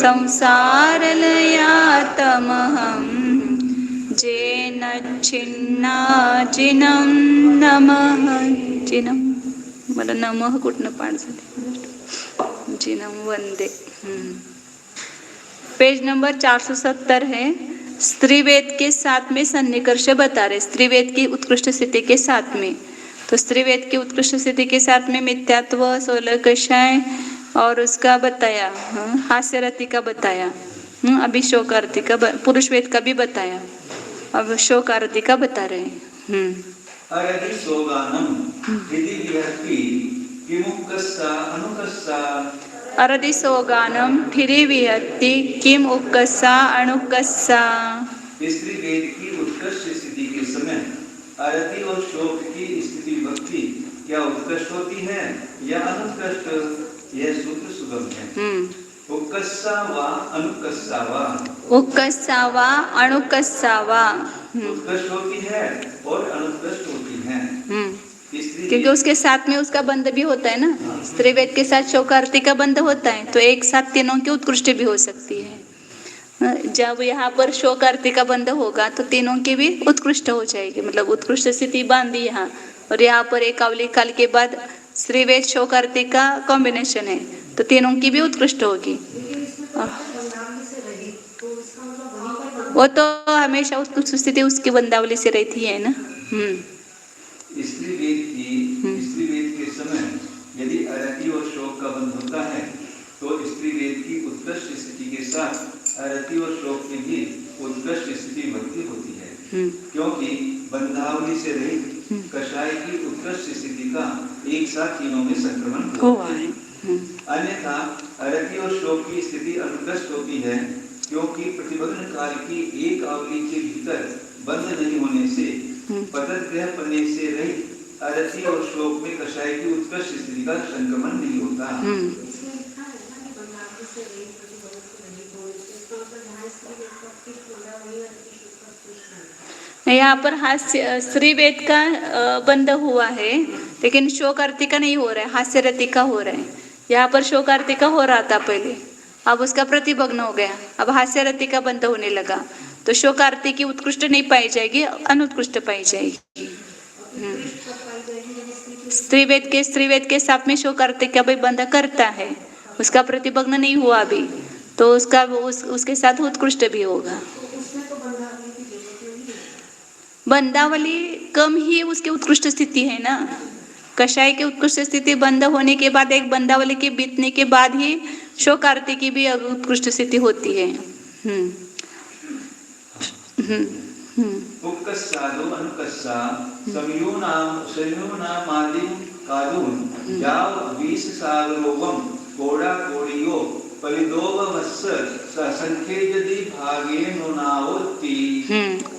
संसारलयातमहं जेन छिन्नाजिनं नमः जिनं. मला नमः कुठनं पाठ झाले, जिनं वंदे. पेज नंबर 470 है. स्त्री वेद के साथ में सन्निकर्ष बता रहे, स्त्री वेद की उत्कृष्ट स्थिति के साथ में. तो स्त्री वेद की उत्कृष्ट स्थिति के साथ में मिथ्यात्व, 16 कषाय और उसका बताया, हास्य रति का बताया, अभी शोक आरती का, पुरुष वेद का भी बताया, अब शोक आरती का बता रहे हैं. अरदि सोगानम ठिरी विहत्ति किम उक्कसा अणुकसा. स्त्री वेद की उत्कृष्ट स्थिति के समय अरति और शोक की स्थिति भक्ति क्या उत्कृष्ट होती है या अनुत्कृष्ट, यह सूत्र सुगम है. उक्कसा व अनुकसा व, उक्कसा व अनुकसा व उत्कृष्ट होती है और अनुत्कृष्ट होती है. क्योंकि उसके साथ में उसका बंध भी होता है ना. स्त्री वेद के साथ शोक आरती का बंध होता है, तो एक साथ तीनों की उत्कृष्ट भी हो सकती है. जब यहाँ पर शोक आरती का बंध होगा तो तीनों की भी उत्कृष्ट हो जाएगी, मतलब उत्कृष्ट स्थिति बांधी यहाँ. और यहाँ पर एक अवली काल के बाद स्त्री वेद शोक आरती का कॉम्बिनेशन है, तो तीनों की भी उत्कृष्ट होगी. वो तो हमेशा उत्कृष्ट स्थिति उसकी बंदावली से रहती है ना. स्त्री वेद के समय यदि अरति और शोक का बंध होता है तो स्त्री वेद की उत्कृष्ट स्थिति के साथ अरति और शोक में भी उत्कृष्ट स्थिति भक्ति होती है. क्योंकि बंधावली से रहित कषाय की उत्कृष्ट स्थिति का एक साथ तीनों में संक्रमण होता है. अन्यथा अरति और शोक की स्थिति अनुत्कृष्ट होती है, क्योंकि प्रतिबंध काल की एक आवली के भीतर बंध नहीं होने से पतन ग्रह पन्ने से रहित अरति और शोक में कषाय की उत्कृष्ट स्थिति का संक्रमण नहीं होता. यहाँ पर हास्य स्त्री वेद का बंध हुआ है, लेकिन शोक आरती का नहीं हो रहा है, हास्य रति का हो रहा है. यहाँ पर शोक आरती का हो रहा था पहले, अब उसका प्रतिभग्न हो गया, अब हास्य रति का बंध होने लगा. तो शोक आरती की उत्कृष्ट नहीं पाई जाएगी, अनुत्कृष्ट पाई जाएगी. स्त्री वेद के साथ में शोक आरती का भी बंध करता है, उसका प्रतिभग्न नहीं हुआ अभी, तो उसका उसके साथ उत्कृष्ट भी होगा. बंदावली कम ही उसकी उत्कृष्ट स्थिति है ना. कषाय की उत्कृष्ट स्थिति बंद होने के बाद, एक बंदावली के बीतने के बाद ही शोक आरती की भी उत्कृष्ट स्थिति होती है. उक्कसादो अनुकस्सा संयोनामादिं कादून जाव 20 सागरोवम कोड़ा कोड़ियो पलिदोवमस्स संख्ये यदि भागे नुनावति.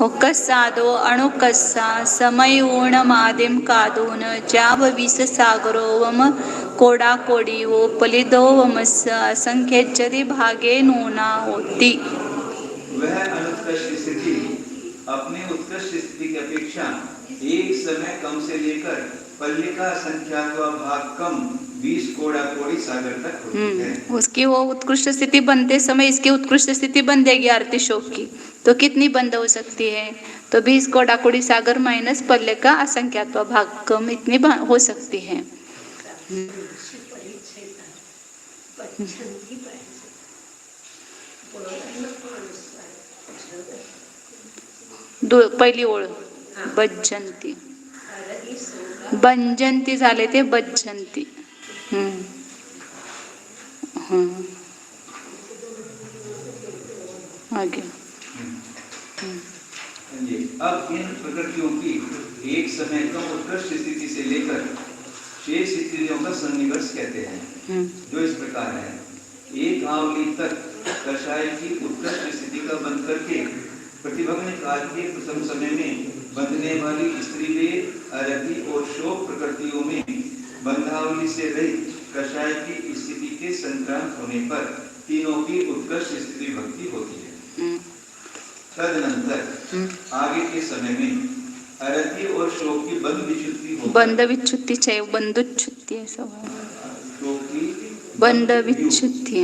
उक्कसादो अनुकस्सा समयोनमादिं कादून जाव 20 सागरोवम कोड़ा कोड़ियो पलिदोवमस्स संख्ये यदि भागे नुनावति. वह अनुत्कृष्ट स्थिति अपने उत्कृष्ट स्थिति की अपेक्षा एक समय कम से लेकर पल्ले का संख्या का भाग कम 20 कोड़ा कोड़ी सागर तक होती है. उसकी वो उत्कृष्ट स्थिति बनते समय इसकी उत्कृष्ट स्थिति बन जाएगी आरती शोक की, तो कितनी बंद हो सकती है, तो 20 कोड़ा कोड़ी सागर माइनस पल्ले का असंख्यात्व भाग कम, इतनी हो सकती है. पहिली ओळ बज्जंती, बंजंती झाले ते बज्जंती. आगे अब इन प्रकृतियों की एक समय कम उत्कृष्ट स्थिति से लेकर शेष स्थितियों का सन्निकर्ष कहते हैं, जो इस प्रकार है. एक आवली तक कषाय की उत्कृष्ट स्थिति का बंध करके प्रतिभग्न काल के प्रथम समय में बंधने वाली स्त्री वेद, अरति और शोक प्रकृतियों में बंधावली से रहित कषाय की स्थिति के संक्रांत होने पर तीनों की उत्कृष्ट स्थिति भक्ति होती है. तदनंतर आगे के समय में अरति और शोक की बंध विच्युति चाहिए, बंधुच्युति ऐसा बंध विच्युति.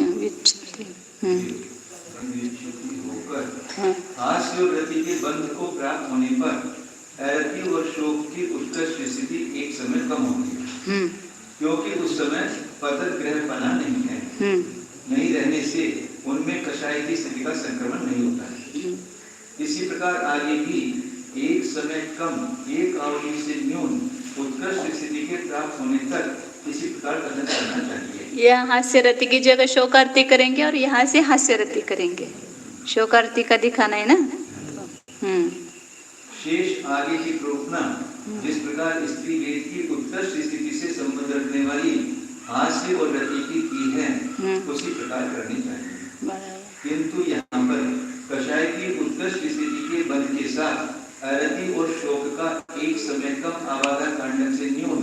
होकर हाँ हास्य और रति के बंध को प्राप्त होने पर रति और शोक की उत्कृष्ट स्थिति एक समय कम होगी, क्योंकि उस समय पतन ग्रह बना नहीं है। नहीं रहने से उनमें कषाय की स्थिति का संक्रमण नहीं होता है। इसी प्रकार आगे भी एक समय कम एक आवधि से न्यून उत्कृष्ट स्थिति के प्राप्त होने तक इसी प्रकार कथन करना चाहिए। यहाँ हास्य रति की जगह शोक आरती करेंगे और यहाँ से हास्य रति करेंगे। शोक आरती का दिखाना है ना। शेष आगे की प्रोपना जिस प्रकार स्त्री वेद की उत्कृष्ट स्थिति से संबंध रखने वाली हास्य और रति की है उसी प्रकार करनी चाहिए। किंतु यहाँ पर कषाय की उत्कृष्ट स्थिति के बंध के साथ रति और शोक का एक समय कम आवागा कांडन से न्यून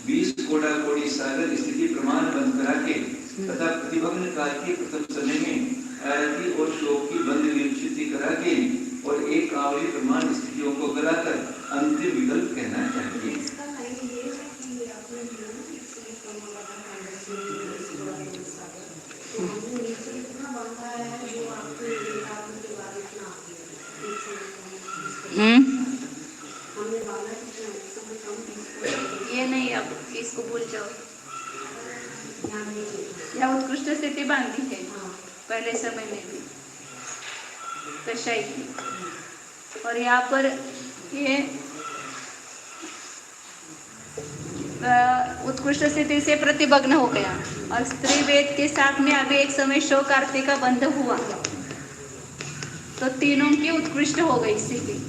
20 कोड़ा कोड़ी सागर स्थिति प्रमाण बंद करा के तथा प्रतिभग्न काल के प्रथम समय में रति और शोक की बंध विच्छित्ति करा के और एक आवली प्रमाण स्थितियों को गलाकर अंतिम विकल्प कहना चाहिए। ये नहीं, अब इसको भूल जाओ। यहाँ उत्कृष्ट स्थिति बांधी है पहले समय में भी कषाय की, और यहाँ पर ये उत्कृष्ट स्थिति से प्रतिभग्न हो गया और स्त्री वेद के साथ में अभी एक समय शोक आरती का बंध हुआ, तो तीनों की उत्कृष्ट हो गई स्थिति।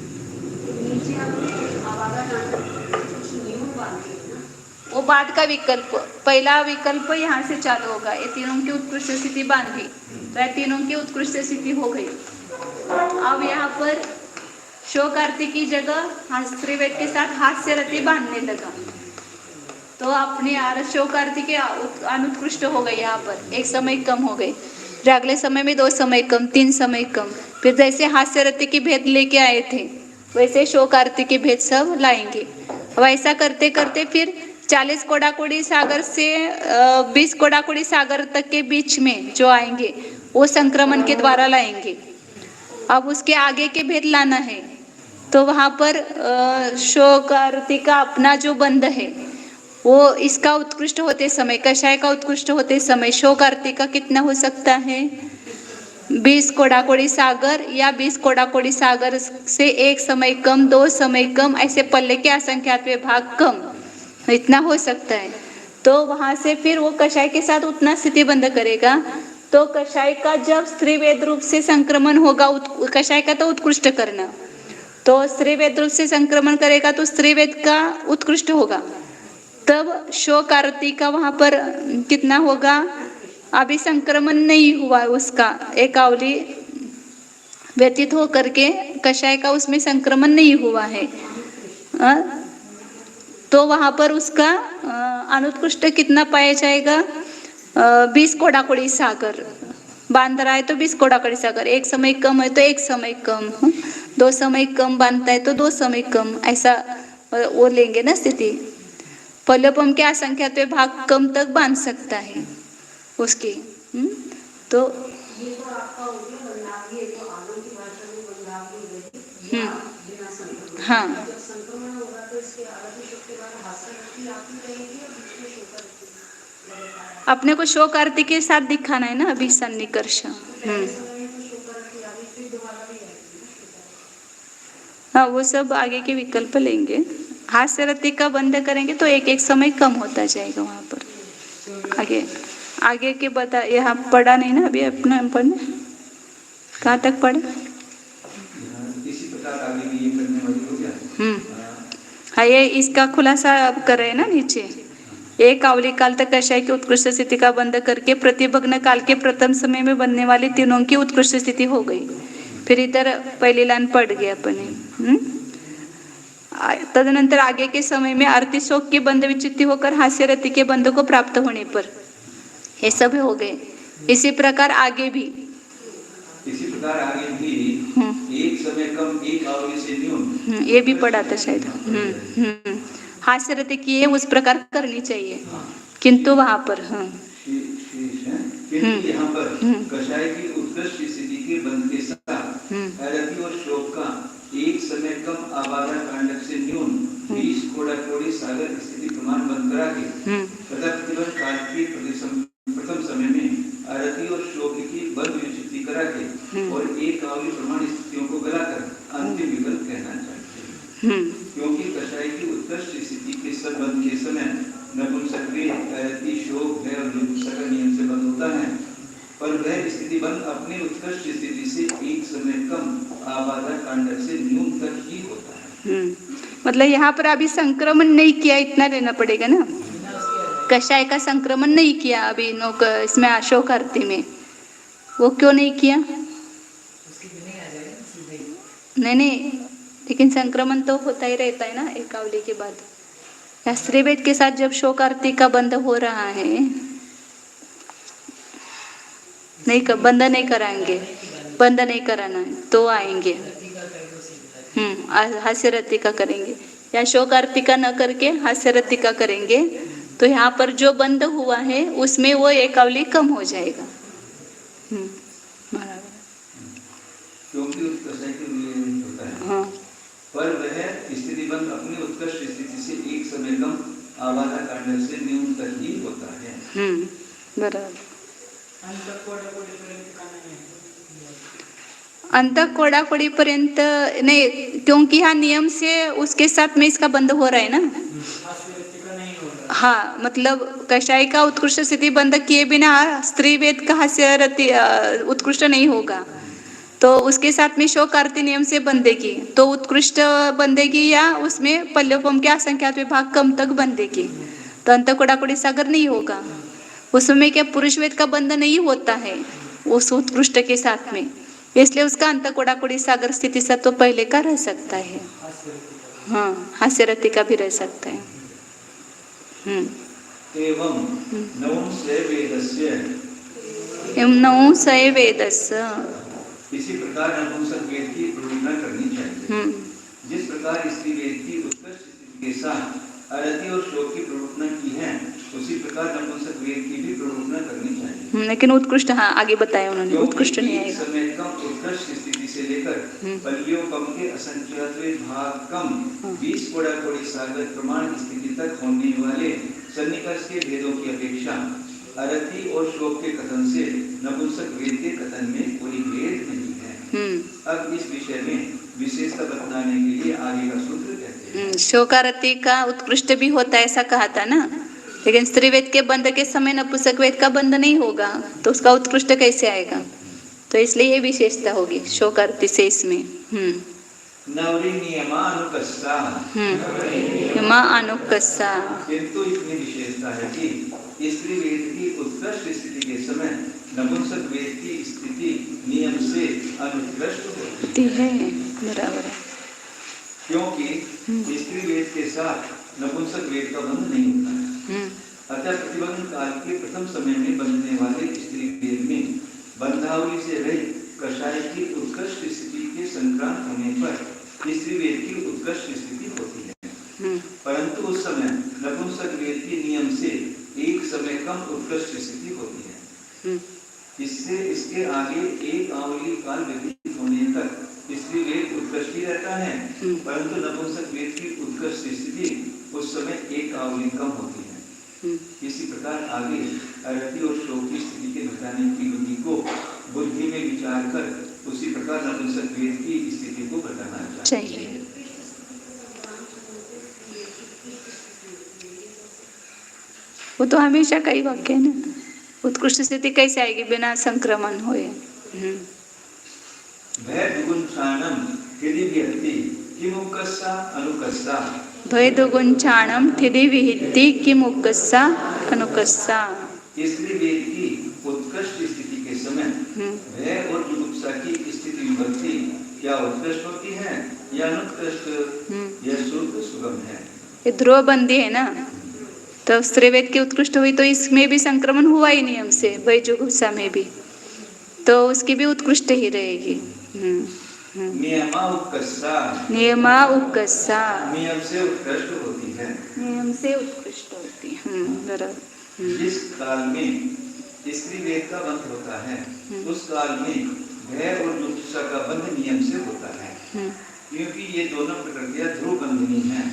वो बाद का विकल्प, पहला विकल्प यहाँ से चालू होगा। ये तीनों की उत्कृष्ट स्थिति बांधी, तो ये तीनों की उत्कृष्ट स्थिति हो गई। अब यहाँ पर शोक आरती की जगह स्त्री वेद के साथ हास्य रति बांधने लगा, तो अपनी शोक आरती के अनुत्कृष्ट हो गई। यहाँ पर एक समय कम हो गई, फिर अगले समय में 2 समय कम, 3 समय कम, फिर जैसे हास्य रति की भेद लेके आए थे वैसे शोक आरती के भेद सब लाएंगे। अब ऐसा करते करते फिर 40 कोड़ाकोड़ी सागर से 20 कोड़ाकोड़ी सागर तक के बीच में जो आएंगे वो संक्रमण के द्वारा लाएंगे। अब उसके आगे के भेद लाना है, तो वहाँ पर शोक आरती का अपना जो बंध है वो इसका उत्कृष्ट होते समय, कषाय का उत्कृष्ट होते समय शोक आरती का कितना हो सकता है? 20 कोड़ाकोड़ी सागर या 20 कोड़ाकोड़ी सागर से 1 समय कम, 2 समय कम, ऐसे पल्ले के असंख्यात विभाग कम, इतना हो सकता है। तो वहां से फिर वो कषाय के साथ उतना स्थिति बंध करेगा। तो कषाय का जब स्त्री वेद रूप से संक्रमण होगा, कषाय का तो उत्कृष्ट करना, तो स्त्री वेद रूप से संक्रमण करेगा तो स्त्री वेद का उत्कृष्ट होगा, तब शोक आरती का वहां पर कितना होगा? अभी संक्रमण नहीं हुआ उसका, एक आवली व्यतीत हो करके कषाय का उसमें संक्रमण नहीं हुआ है, तो वहां पर उसका अनुत्कृष्ट कितना पाया जाएगा? 20 कोड़ाकोड़ी सागर बांध रहा है तो 20 कोड़ाकोड़ी सागर, 1 समय कम है तो 1 समय कम, 2 समय कम बांधता है तो 2 समय कम, ऐसा वो लेंगे ना स्थिति। पल्लोपम के असंख्यात विभाग कम तक बांध सकता है उसकी। तो हाँ, अपने को शोक आरती के साथ दिखाना है ना अभी सन्निकर्ष। हाँ, वो सब आगे के विकल्प लेंगे। हास्य रति का बंद करेंगे तो एक समय कम होता जाएगा वहां पर। आगे के बता, यहाँ पढ़ा नहीं ना अभी अपने पढ़ने, कहाँ तक पढ़े? इसी प्रकार आगे भी ये करने वाली हो गया। हाँ, ये इसका खुलासा अब कर रहे हैं ना नीचे। एक आवली काल तक कषाय की उत्कृष्ट स्थिति का बंध करके प्रतिभग्न काल के प्रथम समय में बनने वाली तीनों की उत्कृष्ट स्थिति हो गई। फिर इधर पहली लाइन पढ़ गए अपने। तदनंतर आगे के समय में आरती शोक के बंध विचित्ति होकर हास्य रति के बंध को प्राप्त होने पर ये सब हो गए। इसी प्रकार आगे भी एक समय कम एक आवली से न्यून, ये भी पढ़ा था शायद। हास्य रति की उस प्रकार करनी चाहिए, किंतु वहां पर है, किंतु यहाँ पर कषाय की उत्कृष्ट स्थिति के बंध के साथ अरति और शोक का एक समय कम आबादा कांडक से न्यून 20 कोड़ा कोड़ी सागर स्थिति प्रमाण बंद करा के तथा प्रतिबंध काल के प्रथम समय में अरति और शोक की बंद स्थिति करा के और एक आवली प्रमाण स्थितियों को गलाकर अंतिम विकल्प कहना चाहिए, क्योंकि कषाय की उत्कृष्ट स्थिति के संबंध के समय नपुंसक वेद अरति शोक भय और जुगुप्सा का नियम से बंद होता है, पर वह स्थिति बंद अपनी उत्कृष्ट स्थिति से एक समय कम आबादा कांडक से न्यून तक ही होता है। मतलब यहाँ पर अभी संक्रमण नहीं किया, इतना लेना पड़ेगा ना। कषाय का संक्रमण नहीं किया अभी इसमें अशोक आरती में, वो क्यों नहीं किया? नहीं, लेकिन संक्रमण तो होता ही रहता है ना एकावली के बाद। या स्त्रीवेद के साथ जब शोक आरती का बंद हो रहा है, बंद नहीं कराएंगे, बंद नहीं कराना है तो आएंगे। हास्य रति का करेंगे या शोक आरती का न करके हास्य रति का करेंगे, तो यहाँ पर जो बंद हुआ है उसमें वो एकावली कम हो जाएगा। बराबर। क्योंकि उस कषाय के लिए होता है। हाँ। पर वह स्थिति बंद अपनी उत्कृष्ट स्थिति से एक समय कम आबादा कांडक से न्यून तक ही होता है। बराबर। अंत कोड़ाकोड़ी पर्यंत नहीं, क्योंकि हाँ नियम से उसके साथ में इसका बंद हो रहा है ना। हाँ, मतलब कषाय का उत्कृष्ट स्थिति बंद किए बिना स्त्री वेद का हास्य रति उत्कृष्ट नहीं होगा, तो उसके साथ में शोक आरती नियम से बंदेगी तो उत्कृष्ट बंदेगी, या उसमें पल्लवम के असंख्यात विभाग कम तक बंदेगी, तो अंत कोड़ाकोड़ी सागर नहीं होगा। उसमें क्या पुरुष वेद का बंध नहीं होता है उस उत्कृष्ट के साथ में, इसलिए उसका अंत कोड़ाकोड़ी सागर स्थिति सत्व पहले का रह सकता है। हाँ, हास्य रति का भी रह सकता है। एवं नौ सय वेदस्य, इसी प्रकार नपुंसक वेद की प्रयोजना करनी चाहिए। जिस प्रकार स्त्री वेद की उत्कृष्ट स्थिति के साथ अरति और शोक की प्रयोजना की है, उसी प्रकार नपुंसक वेद की भी प्रयोजना करनी चाहिए। लेकिन उत्कृष्ट, हाँ आगे बताया उन्होंने, उत्कृष्ट नहीं आएगा। समय कम उत्कृष्ट स्थिति से लेकर पल्लियों कम के असंख्यात भाग कम 20 कोड़ाकोड़ी सागर प्रमाण स्थिति तक होने वाले सन्निकर्ष के भेदों की अपेक्षा अरति और शोक के कथन से नपुंसक वेद के कथन में कोई भेद नहीं है। अब इस विषय में विशेषता बतलाने के लिए आगे का सूत्र कहते हैं। शोक आरती का उत्कृष्ट भी होता है ऐसा कहा था ना, लेकिन स्त्री वेद के बंध के समय नपुंसक वेद का बंध नहीं होगा, तो उसका उत्कृष्ट कैसे आएगा? तो इसलिए ये विशेषता होगी शोक आरती से इसमें। नवरी नियमानुकस्सा, नियमानुकस्सा, किंतु इतनी विशेषता है कि स्त्री वेद की उत्कृष्ट स्थिति के समय नपुंसक वेद की स्थिति नियम से अनुत्कृष्ट होती है। बराबर है, क्योंकि स्त्री वेद के साथ नपुंसक वेद का बंध नहीं होता है। अतः प्रतिबंध काल के प्रथम समय में बंधने वाले स्त्री वेद में बंधावली से रहित कषाय की उत्कृष्ट स्थिति के संक्रांत होने पर स्त्री वेद की उत्कृष्ट स्थिति होती है, परंतु उस समय नपुंसक वेद के नियम से एक समय कम उत्कृष्ट स्थिति होती है। इससे इसके आगे एक आवली काल व्यतीत होने तक स्त्री वेद उत्कृष्ट ही रहता है, परंतु नपुंसक वेद की उत्कृष्ट स्थिति उस समय एक आवली कम होती है। इसी प्रकार आगे अरति और शोक की स्थिति के घटाने की विधि को बुद्धि में विचार कर उसी प्रकार नपुंसक वेद की स्थिति को घटाना चाहिए। वो तो हमेशा कई वाक्य है ना, उत्कृष्ट स्थिति कैसे आएगी बिना संक्रमण होए? भय दुगुंचाणम यदि विहति किमुक्कस्सा अनुकस्सा, भय दुगुंचाणम यदि विहति किमुक्कस्सा अनुकस्सा। स्त्री वेद की उत्कृष्ट स्थिति के समय भय और जुगुप्सा की स्थिति विभक्ति क्या उत्कृष्ट होती है या अनुत्कृष्ट? यह शुद्ध सुगम है। ये ध्रुव बंदी है ना, तो स्त्री वेद की उत्कृष्ट हुई तो इसमें भी संक्रमण हुआ ही नियम से, भय जुगुप्सा में भी, तो उसकी भी उत्कृष्ट ही रहेगी। नियमा उत्कृष्टा, नियमा उत्कृष्टा, नियम से उत्कृष्ट होती है, नियम से उत्कृष्ट होती है। बराबर। जिस काल में स्त्री वेद का बंध होता है, उस काल में भय और जुगुप्सा का बंध नियम से होता है, क्योंकि ये दोनों प्रकृतियां ध्रुव बंधनी हैं।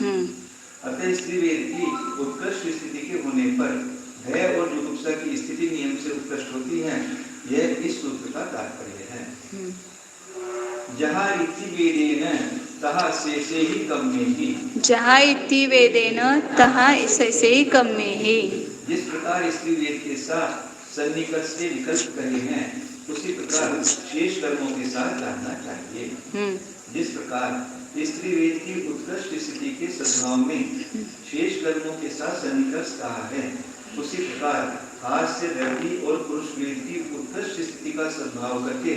अतः स्त्री वेद की उत्कृष्ट स्थिति के होने पर भय और जुगुप्सा की स्थिति नियम से उत्कृष्ट होती है। यह इस सूत्र का तात्पर्य है। जहाँ इति वेदेन तहाँ शेषे ही कम्मे ही, जहाँ इति वेदेन तहाँ शेषे ही कम्मे ही। जिस प्रकार स्त्री वेद के साथ सन्निकर्ष से विकल्प कहे हैं, उसी प्रकार शेष कर्मों के साथ जानना चाहिए। जिस प्रकार स्त्री वेद की उत्कृष्ट स्थिति के सद्भाव में शेष कर्मों के साथ सन्निकर्ष कहा है, उसी प्रकार हास्य रति और पुरुष वेद की उत्कृष्ट स्थिति का सद्भाव करके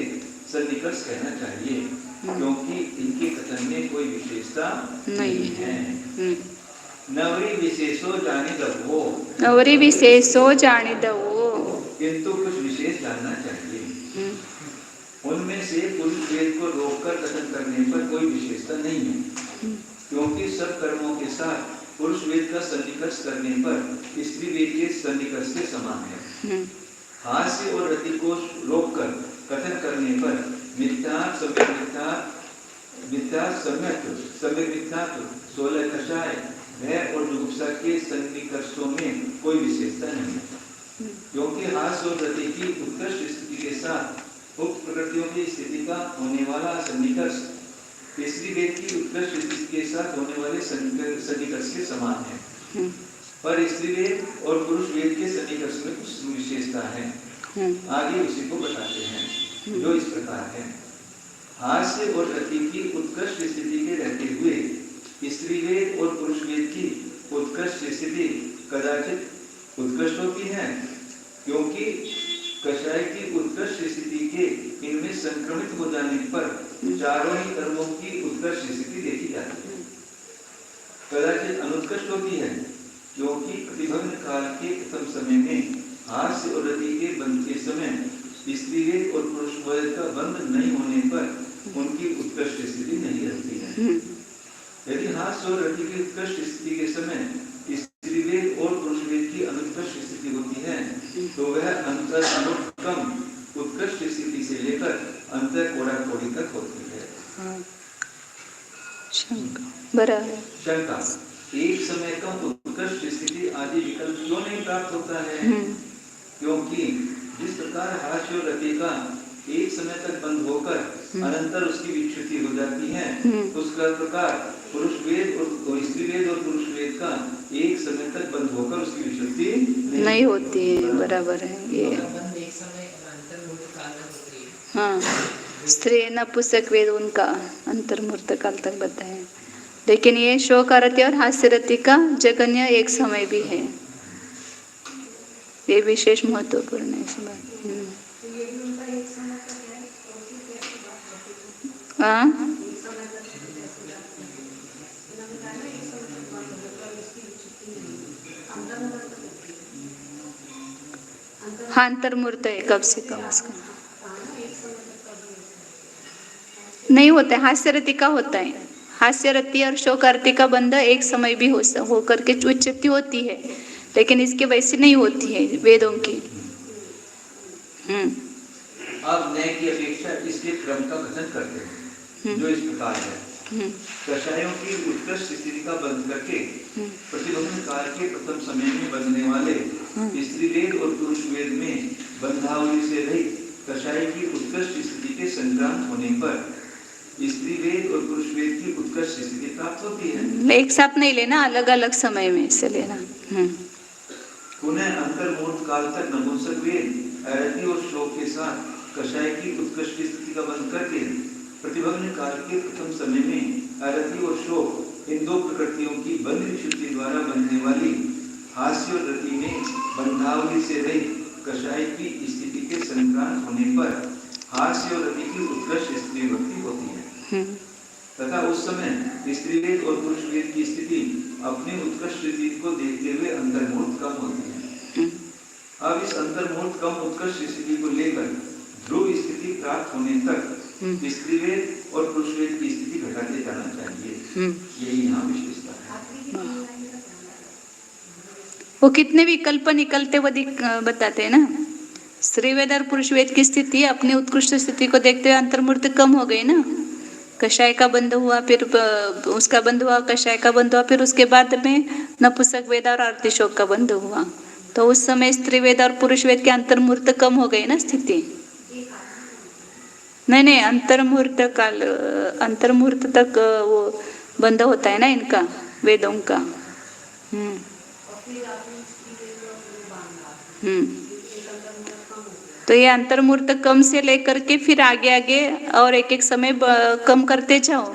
सन्निकर्ष कहना चाहिए, क्योंकि इनके कथन में कोई विशेषता नहीं है। नवरी विशेषो जाने दवो, नवरी विशेषो जाने दवो, किंतु कुछ विशेष जानना चाहिए। उनमें से पुरुष वेद को रोककर कथन करने पर कोई विशेषता नहीं है, क्योंकि सब कर्मों के साथ पुरुष वेद का सन्निकर्ष करने पर स्त्री वेद के सन्निकर्ष के समान है। हास्य और रति को रोककर कथन करने पर मिथ्या सम्यक मिथ्या सम्यक मिथ्या 16 कषाय भय और जुगुप्सा के सन्निकर्षों में कोई विशेषता नहीं है, क्योंकि हास्य और रति की उत्कृष्ट स्थिति के साथ उक्त प्रकृतियों की स्थिति का होने वाला सन्निकर्ष स्त्री वेद की उत्कृष्ट स्थिति के साथ होने वाले सन्निकर्ष के समान है। पर स्त्री वेद और पुरुष वेद के सन्निकर्ष में कुछ विशेषता है। आगे उसी को बताते हैं, जो इस प्रकार है। हास्य और रति की उत्कृष्ट स्थिति के रहते हुए स्त्री वेद और पुरुष वेद की उत्कृष्ट स्थिति कदाचित उत्कृष्ट होती है, क्योंकि कषाय की उत्कृष्ट स्थिति के इनमें संक्रमित हो जाने पर चारों ही कर्मों की उत्कृष्ट स्थिति देखी जाती है। कदाचित अनुत्कृष्ट होती है, क्योंकि प्रतिभग्न काल के प्रथम समय में हास्य और रति के बंध के समय स्त्री वेद और पुरुष वेद का बंध नहीं होने पर उनकी उत्कृष्ट स्थिति नहीं रहती है। यदि हास्य और रति की उत्कृष्ट स्थिति के समय स्त्री वेद और पुरुष वेद की अनुत्कृष्ट स्थिति होती है, तो वह अंतर अनुत्तम उत्कृष्ट स्थिति से लेकर अंतर कोड़ा कोड़ी तक होती है। शंका, एक समय कम उत्कृष्ट स्थिति आदि विकल्प क्यों नहीं प्राप्त होता है? क्योंकि जिस प्रकार हास्य और रति का एक समय तक बंद होकर अनंतर उसकी विच्छुति हो जाती है, उसका प्रकार पुरुष वेद और स्त्री वेद और पुरुष वेद का एक समय तक बंद होकर उसकी विच्छुति नहीं होती है। बराबर है ये। हाँ, स्त्री नपुंसक वेद उनका अंतर्मूर्त काल तक बताया, लेकिन ये शोकारति और हास्यरति का जगन्य एक समय भी है। ये विशेष महत्वपूर्ण है इस बात। हाँ, हाँ, अंतर्मूर्त है कब से कब उसका नहीं होता है। हास्यरति का होता है। हास्यरति और शोकारति का बंध एक समय भी हो करके उच्चति होती है, लेकिन इसके वैसे नहीं होती है वेदों की। अब न्याय की अपेक्षा इसके क्रम का कथन करते हैं, जो इस प्रकार है। कषायों की उत्कृष्ट स्थिति का बंध करके प्रतिबंध काल के प्रथम समय में बंधने वाले स्त्री वेद और पुरुष वेद में बंधावली से रहित कषाय की उत्कृष्ट स्थिति के संक्रांत होने पर स्त्री वेद और पुरुष वेद की उत्कृष्ट स्थिति प्राप्त होती है। एक साथ नहीं लेना, अलग अलग समय में से लेना। पुनः अंतर्मूर्त काल तक नपुंसक वेद रति और शोक के साथ कषाय की उत्कृष्ट स्थिति का बंध करके प्रतिभग्न काल के प्रथम समय में रति और शोक इन दो प्रकृतियों की बंध विच्छुति द्वारा बनने वाली हास्य और रति में बंधावली से रहित कषाय की स्थिति के संक्रांत होने पर हास्य और रति की उत्कृष्ट स्त्री भक्ति होती है, तथा उस समय स्त्री वेद और पुरुष वेद की स्थिति अपनी उत्कृष्ट स्थिति को देखते हुए अंतर्मूर्त कम होती है। अब इस अंतर्मूर्त कम उत्कृष्ट स्थिति को लेकर ध्रुव स्थिति प्राप्त होने तक स्त्री वेद और पुरुष वेद की स्थिति घटाते जाना चाहिए। यही यहाँ विशेषता है। वो कितने विकल्प निकलते वो बताते हैं ना। स्त्री वेद और पुरुष वेद की स्थिति अपनी उत्कृष्ट स्थिति को देखते हुए अंतर्मूर्त कम हो गई ना। कषाय का बंध हुआ, फिर उसका बंध हुआ, कषाय का बंध हुआ, फिर उसके बाद में नपुंसक वेद और आरती शोक का बंध हुआ। तो उस समय स्त्री वेद और पुरुष वेद के अंतर्मूर्त कम हो गई ना स्थिति। नहीं, अंतर्मुहूर्त काल, अंतर्मुहूर्त तक वो बंद होता है ना इनका, वेदों का। तो ये अंतर्मुहूर्त कम से लेकर के फिर आगे आगे और एक एक समय कम करते जाओ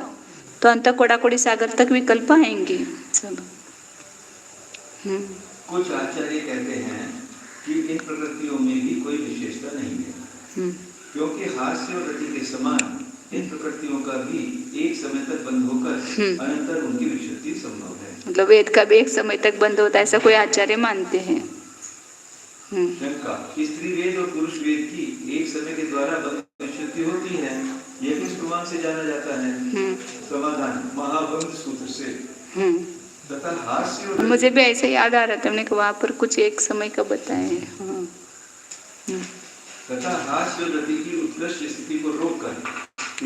तो अंत कोड़ाकोड़ी सागर तक विकल्प आएंगे सब। कुछ आचार्य कहते हैं कि इन प्रकृतियों में भी कोई विशेषता नहीं है, क्योंकि हास्य और रति के समान इन प्रकृतियों का भी एक समय तक बंद होकर अनंतर उनकी विच्छेदी संभव है। मतलब वेद का भी एक समय तक बंद होता है, ऐसा कोई आचार्य मानते हैं। शंका, स्त्री वेद और पुरुष वेद की एक समय के द्वारा बंद विच्छेदी होती है, यह किस प्रमाण से जाना जाता है? समाधान, महाभंग सूत्र से। तथा हास्य और मुझे भी ऐसे याद आ रहा था, हमने वहां पर कुछ एक समय का बताए। तथा हास्य और रति की उत्कृष्ट स्थिति को रोककर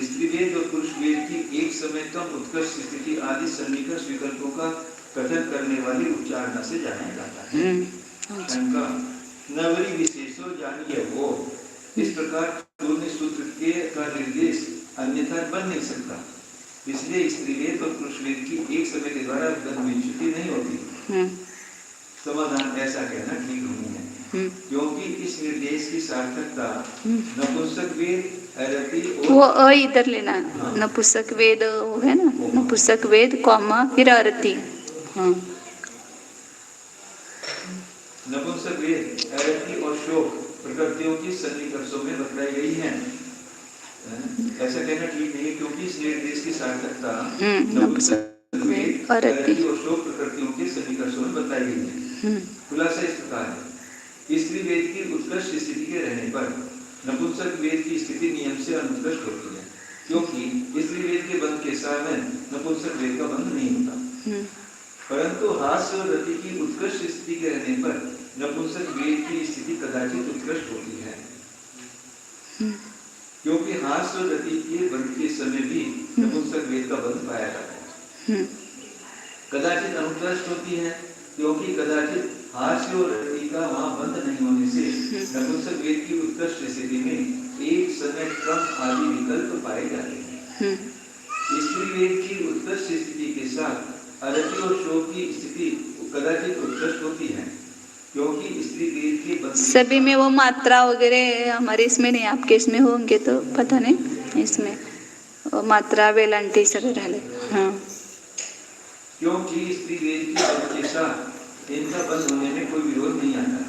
स्त्री वेद और पुरुष वेद की एक समय कम उत्कृष्ट स्थिति आदि सन्निकर्ष विकल्पों का कथन करने वाली उच्चारणा से जाना जाता है। शंका, नवरी विशेषो जानिए वो। इस प्रकार पूर्ण सूत्र के का निर्देश अन्यथा बन नहीं सकता, इसलिए स्त्री वेद और पुरुष वेद की एक समय के द्वारा विच्छेदी नहीं होती। समाधान, ऐसा कहना ठीक नहीं है, क्योंकि इस निर्देश की सार्थकता नपुंसक वेद वो इधर लेना। नपुंसक वेद वो है ना, नपुंसक वेद कॉमा फिर अरति। नपुंसक वेद, अरति और शोक प्रकृतियों की सन्निकर्षों में बतलाई गई है। ऐसा कहना ठीक नहीं है, क्योंकि इस निर्देश की सार्थकता नपुंसक वेद, अरति और शोक प्रकृतियों के सन्निकर्षों में बताई गई है। खुलासा इस प्रकार है, स्त्री वेद की उत्कृष्ट स्थिति के रहने पर नपुंसक वेद की स्थिति नियम से अनुत्कृष्ट होती है, क्योंकि स्त्री वेद के बंध के समय नपुंसक वेद का बंध नहीं होता। परंतु हास्य और रति की उत्कृष्ट स्थिति के रहने पर नपुंसक वेद की स्थिति कदाचित उत्कृष्ट होती है, क्योंकि हास्य और रति के बंध के समय भी नपुंसक वेद का बंध पाया जाता है। कदाचित अनुत्कृष्ट होती है, क्योंकि कदाचित हास्य और रति का वहां बंध नहीं होने से नपुंसक वेद की उत्कृष्ट स्थिति में एक समय कम आदि विकल्प पाए जाते हैं। स्त्री वेद की उत्कृष्ट स्थिति के साथ अरति और शोक की स्थिति कदाचित उत्कृष्ट होती है, क्योंकि स्त्री वेद के बंध सभी में वो मात्रा वगैरह हमारे इसमें नहीं, आपके इसमें होंगे तो पता नहीं, इसमें मात्रा वेलांटी सगळे राहिले। क्योंकि स्त्री वेद की बंध के साथ इनका बंद होने में कोई विरोध नहीं आता।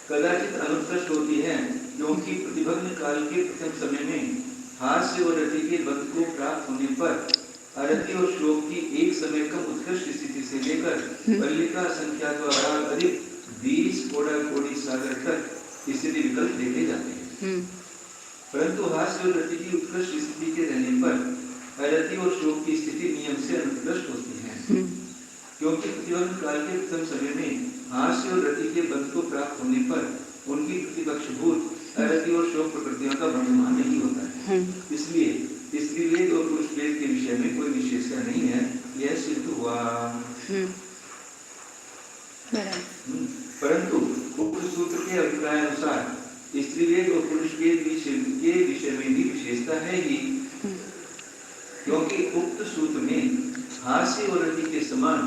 कदाचित अनुत्कृष्ट होती है, क्योंकि प्रतिभग्न काल के प्रथम समय में हास्य और रति के बंध को प्राप्त होने पर अरति और शोक की एक समय कम उत्कृष्ट स्थिति से लेकर पल्लिका संख्या द्वारा अधिक 20 कोड़ाकोड़ी सागर तक स्थिति विकल्प देखे जाते हैं। परंतु हास्य और रति की उत्कृष्ट स्थिति के रहने पर अरति और शोक की स्थिति नियम से अनुत्कृष्ट होती है, क्योंकि प्रतिबंध काल के प्रथम समय में हास्य और रति के बंध को प्राप्त होने पर उनकी प्रतिपक्षभूत अरति और शोक प्रकृतियों का बंधमान नहीं होता है। इसलिए स्त्री वेद और पुरुष वेद के विषय में कोई विशेषता नहीं है, यह सिद्ध हुआ। परंतु उक्त सूत्र के अभिप्राय अनुसार स्त्री वेद और पुरुष वेद के विषय में भी विशेषता है ही, क्योंकि उक्त सूत्र में हास्य और रति के समान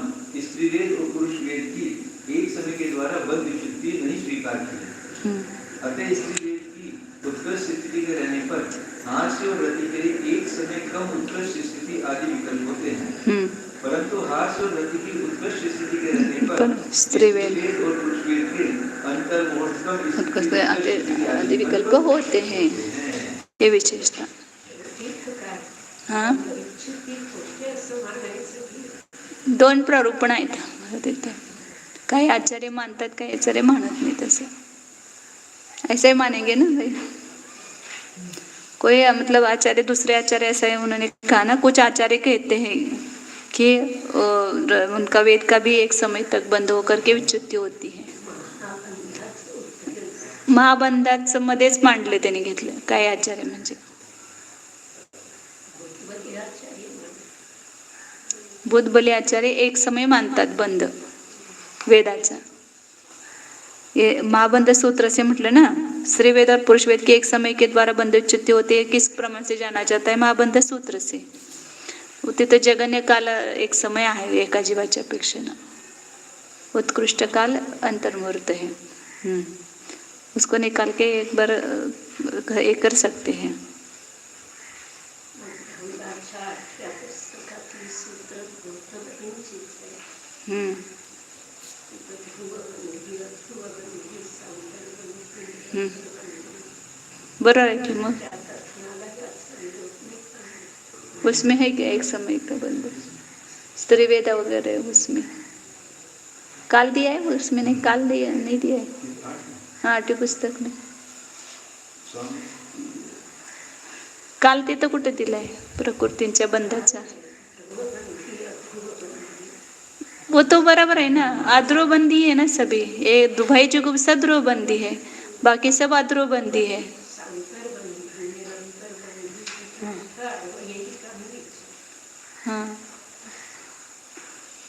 स्त्री वेद और पुरुष वेद की एक समय के द्वारा बंध विच्छेदी नहीं स्वीकार की। अतः स्त्री वेद की उत्कृष्ट स्थिति के रहने पर हास्य और रति के एक समय कम उत्कृष्ट स्थिति आदि विकल्प होते हैं, परंतु हास्य और रति की उत्कृष्ट स्थिति के रहने पर स्त्री वेद और पुरुष वेद के अंतर्मुहूर्त आदि विकल्प होते हैं, ये विशेषता। हाँ, दोन प्रारूपण आहेत, काही आचार्य मानतात, काही आचार्य मानत नाही। तसं ऐसे ही मानेंगे ना भाई, कोई मतलब आचार्य, दूसरे आचार्य ऐसा है, उन्होंने कहा ना, कुछ आचार्य कहते हैं कि उनका वेद का भी एक समय तक बंद होकर के विच्छेदी होती है। महाबंधाचं मध्येच मांडले त्यांनी घेतलं काय आचार्य म्हणजे बुद्धबली आचार्य एक समय मानतात बंध वेदाचा. ये महाबंध सूत्र से म्हटलं ना, श्री वेद और पुरुष वेद के एक समय के द्वारा बंध उच्युति होती है, किस प्रमाण से जाना जाता है? महाबंध सूत्र से. तिथं जगन्य काल एक समय आहे एका जीवाच्या अपेक्षेनं. उत्कृष्ट काल अंतर्मुहूर्त है. उसको निकाल के एक बार ये कर सकते हैं. बरोबर है कि मग उसमें है क्या एक समय का बंध? स्त्री वेद वगैरह उसमें काल दिया है, उसमें नहीं काल दिया नहीं दिया है. हाँ आठवी पुस्तक में काल तिथं कुठे दिलाय प्रकृतींच्या बंधाचा? वो तो बराबर है ना, आद्रोबंदी है ना सभी. ये दुभाई जुग सद्रोबंदी है, बाकी सब आद्रोबंदी है. हाँ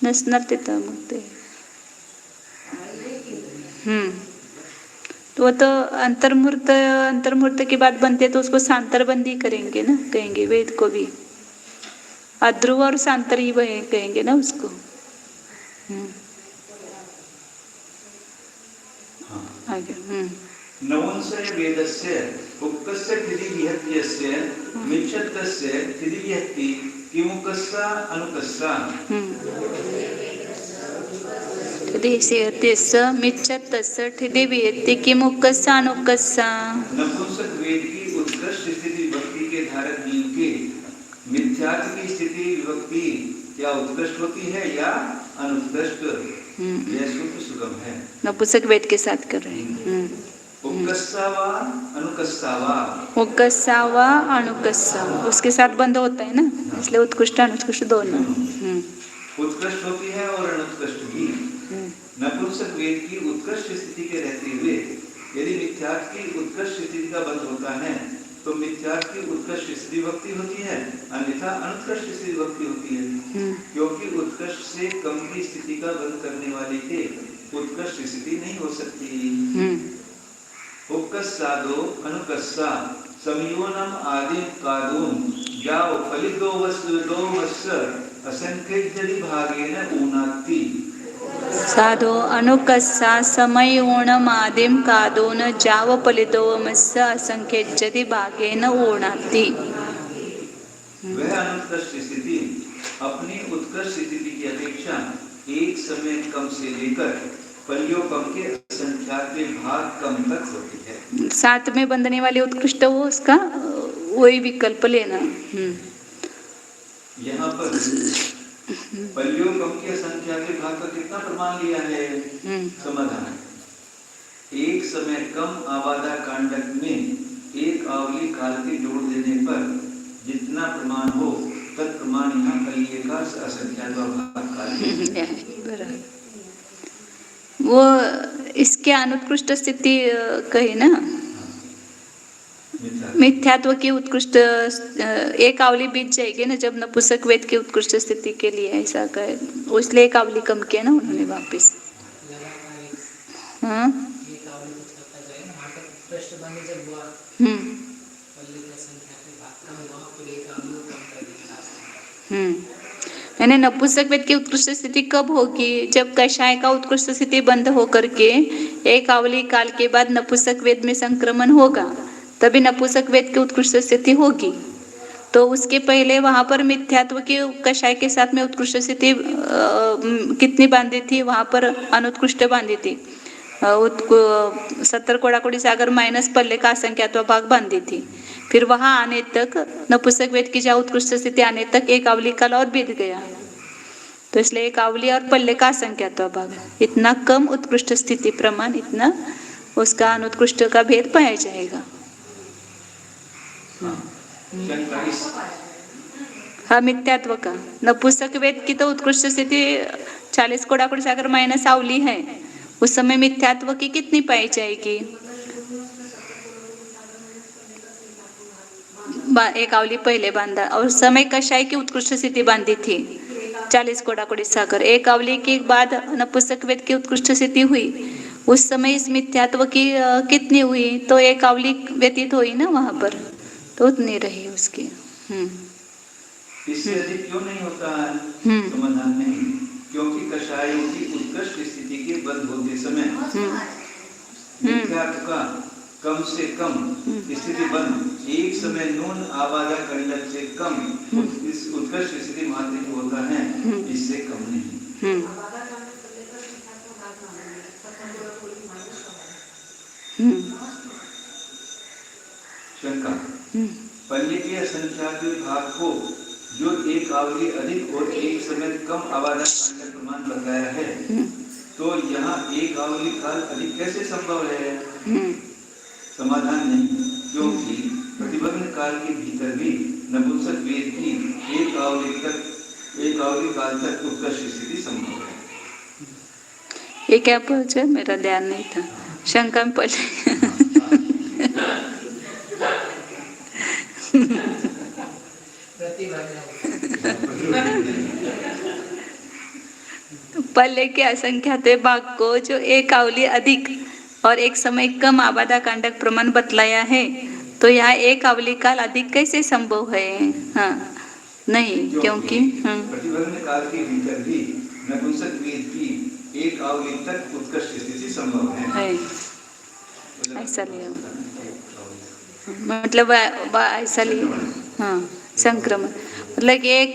नसणार तिथं मग ते. तो अंतर्मुहूर्त की बात बनते तो उसको सांतरबंदी करेंगे ना, कहेंगे वेद को भी अध्रुव और सांतर ही कहेंगे ना उसको. आगे नवंसय वेदस्य उक्तस्य थिदि विहत्यस्य मिच्छतस्य थिदि विहति किमुकस्सा अनुकस्सा. मिच्छतस्य थिदि विहति किमुकस्सा अनुकस्सा. नपुंसक वेद की उत्कृष्ट स्थिति विभक्ति के धारक नीव के मिथ्यात्व की स्थिति विभक्ति क्या उत्कृष्ट होती है या अनुत्कृष्ट? यह सूत्र सुगम है. नपुंसक वेद के साथ कर रहे हैं. उक्कस्सावा अनुकस्सावा. उक्कस्सावा अनुकस्सावा उसके साथ बंद होता है ना, इसलिए उत्कृष्ट अनुत्कृष्ट दोनों. उत्कृष्ट होती है और अनुत्कृष्ट भी. नपुंसक वेद की उत्कृष्ट स्थिति के रहते हुए यदि मिथ्यात्व की उत्कृष्ट स्थिति का बंध होता है तो मिथ्यात्व की उत्कृष्ट स्थिति विभक्ति होती है, अन्यथा अनुत्कृष्ट स्थिति विभक्ति होती है. क्योंकि उत्कृष्ट से कम की स्थिति का बंध करने वाले के उत्कृष्ट स्थिति नहीं हो सकती. उक्कस्सादो अनुकस्सा समयोनम आदि कादून जाओ फलितो वस्तु असंख्य भागेन ऊनाति. साधो अनुकस्सा समयोणमादिम कादोन जावपलितोमस्य असंख्येज्यति भागेन ऊणाति. वह अनुत्कृष्ट स्थिति अपनी उत्कृष्ट स्थिति की अपेक्षा एक समय कम से लेकर फलियों कम के असंख्यात भाग कम तक होती है. साथ में बंधने वाले उत्कृष्ट वो उसका वही विकल्प लेना. यहाँ पर फलियों कम के संख्या के भाग का कितना प्रमाण लिया है? समाधान एक समय कम आबादा कांडक में एक आवली काल के जोड़ देने पर जितना प्रमाण हो तत्प्रमाण यहाँ फलिये का असंख्यात भाग काल. वो इसके अनुत्कृष्ट स्थिति कही ना, मिथ्यात्व की उत्कृष्ट एक आवली बीत जाएगी ना जब नपुंसक वेद की उत्कृष्ट स्थिति के लिए ऐसा कहे, इसलिए एक आवली कम किया ना उन्होंने वापस. हाँ यानी नपुंसक वेद की उत्कृष्ट स्थिति कब होगी? जब कषाय का उत्कृष्ट स्थिति बंद होकर के एक आवली काल के बाद नपुंसक वेद में संक्रमण होगा, तभी नपुंसक वेद की उत्कृष्ट स्थिति होगी. तो उसके पहले वहां पर मिथ्यात्व की कषाय के साथ में उत्कृष्ट स्थिति कितनी बांधी थी? वहां पर अनुत्कृष्ट बांधी थी. 70 कोड़ाकोड़ी सागर माइनस पल्ले का असंख्यात्व भाग बांधी थी. फिर वहां आने तक नपुंसक वेद की जहाँ उत्कृष्ट स्थिति आने तक एक आवली काल और बीत गया. तो इसलिए एक आवली और पल्ले का असंख्यात्व भाग, इतना कम उत्कृष्ट स्थिति प्रमाण, इतना उसका अनुत्कृष्ट का भेद पाया जाएगा. हाँ मिथ्यात्व का. नपुंसक वेद की तो उत्कृष्ट स्थिति 40 कोड़ाकोड़ी सागर माइनस आवली है, उस समय मिथ्यात्व की कितनी पाई जाएगी? एक आवली पहले बांधा और समय कषाय की उत्कृष्ट स्थिति बांधी थी 40 कोड़ाकोड़ी सागर। एक आवली के बाद नपुंसक वेद की उत्कृष्ट स्थिति हुई, उस समय इस मिथ्यात्व की कितनी हुई? तो एक आवली व्यतीत हुई ना वहां पर, तो उतनी रही उसकी। इससे अधिक क्यों नहीं होता है? समाधान नहीं, क्योंकि कषायों की उत्कृष्ट स्थिति के बंद होते समय मिथ्यात्व का कम से कम स्थिति बंद एक समय नून आबादा कंडक से कम इस उत्कृष्ट स्थिति मात्र होता है, इससे कम नहीं। शंका, पल्ले के असंख्यात भाग को जो एक आवली अधिक और एक समय कम आबादा कांडक प्रमाण बताया है, तो यहाँ एक आवली काल अधिक कैसे संभव है? समाधान नहीं, क्योंकि प्रतिबंध काल के भीतर भी नपुंसक वेद की एक आवली काल तक उत्कृष्ट स्थिति संभव है। ये क्या पूछा? मेरा ध्यान नहीं था। शंका में पहले पल्ले के असंख्यात भाग को जो एक आवली अधिक और एक समय कम आबादा कांडक प्रमाण बतलाया है, तो यहाँ एक आवली काल अधिक कैसे संभव है? हाँ, नहीं, क्योंकि प्रतिबंध काल के भीतर भी नपुंसक वेद की एक आवली तक उत्कृष्ट स्थिति संभव है। ऐसा लिया, मतलब ऐसा लिया। हाँ, संक्रमण मतलब एक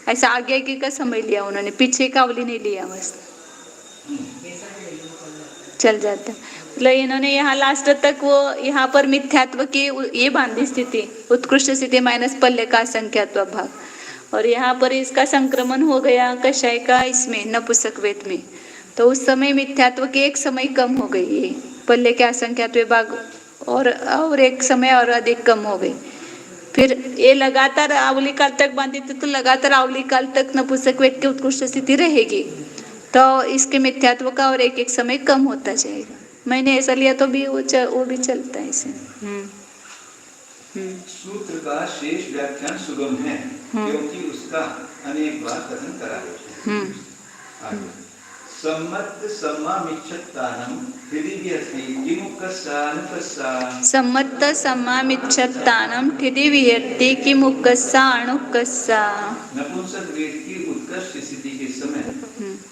ऐसा आगे की का समय लिया उन्होंने, पीछे का आवली नहीं लिया, बस चल जाता। मतलब इन्होंने यहाँ लास्ट तक वो यहाँ पर मिथ्यात्व की ये बांधी स्थिति, उत्कृष्ट स्थिति माइनस पल्ले का असंख्यात्व भाग, और यहाँ पर इसका संक्रमण हो गया कषाय का इसमें नपुंसक वेद में, तो उस समय मिथ्यात्व की एक समय कम हो गई, ये पल्ले के असंख्यात्व भाग और एक समय और अधिक कम हो गई। फिर ये लगातार आवली काल तक बांधी थी, तो लगातार आवली काल तक नपुंसक वेद की उत्कृष्ट स्थिति रहेगी, तो इसके मिथ्यात्व का और एक एक समय कम होता जाएगा। मैंने ऐसा लिया तो भी वो भी चलता है इसे। सूत्र का शेष व्याख्यान सुगम है, क्योंकि उसका अनेक बार कथन करा है। सम्मत सम्मामिच्छत्तानं हृदि विहरति किमुक्कस्सानुक्कस्सा। सम्मत सम्मामिच्छत्तानं हृदि विहरति किमुक्कस्सानुक्कस्सा। नपुंसक वेद की उत्कृष्ट स्थिति के समय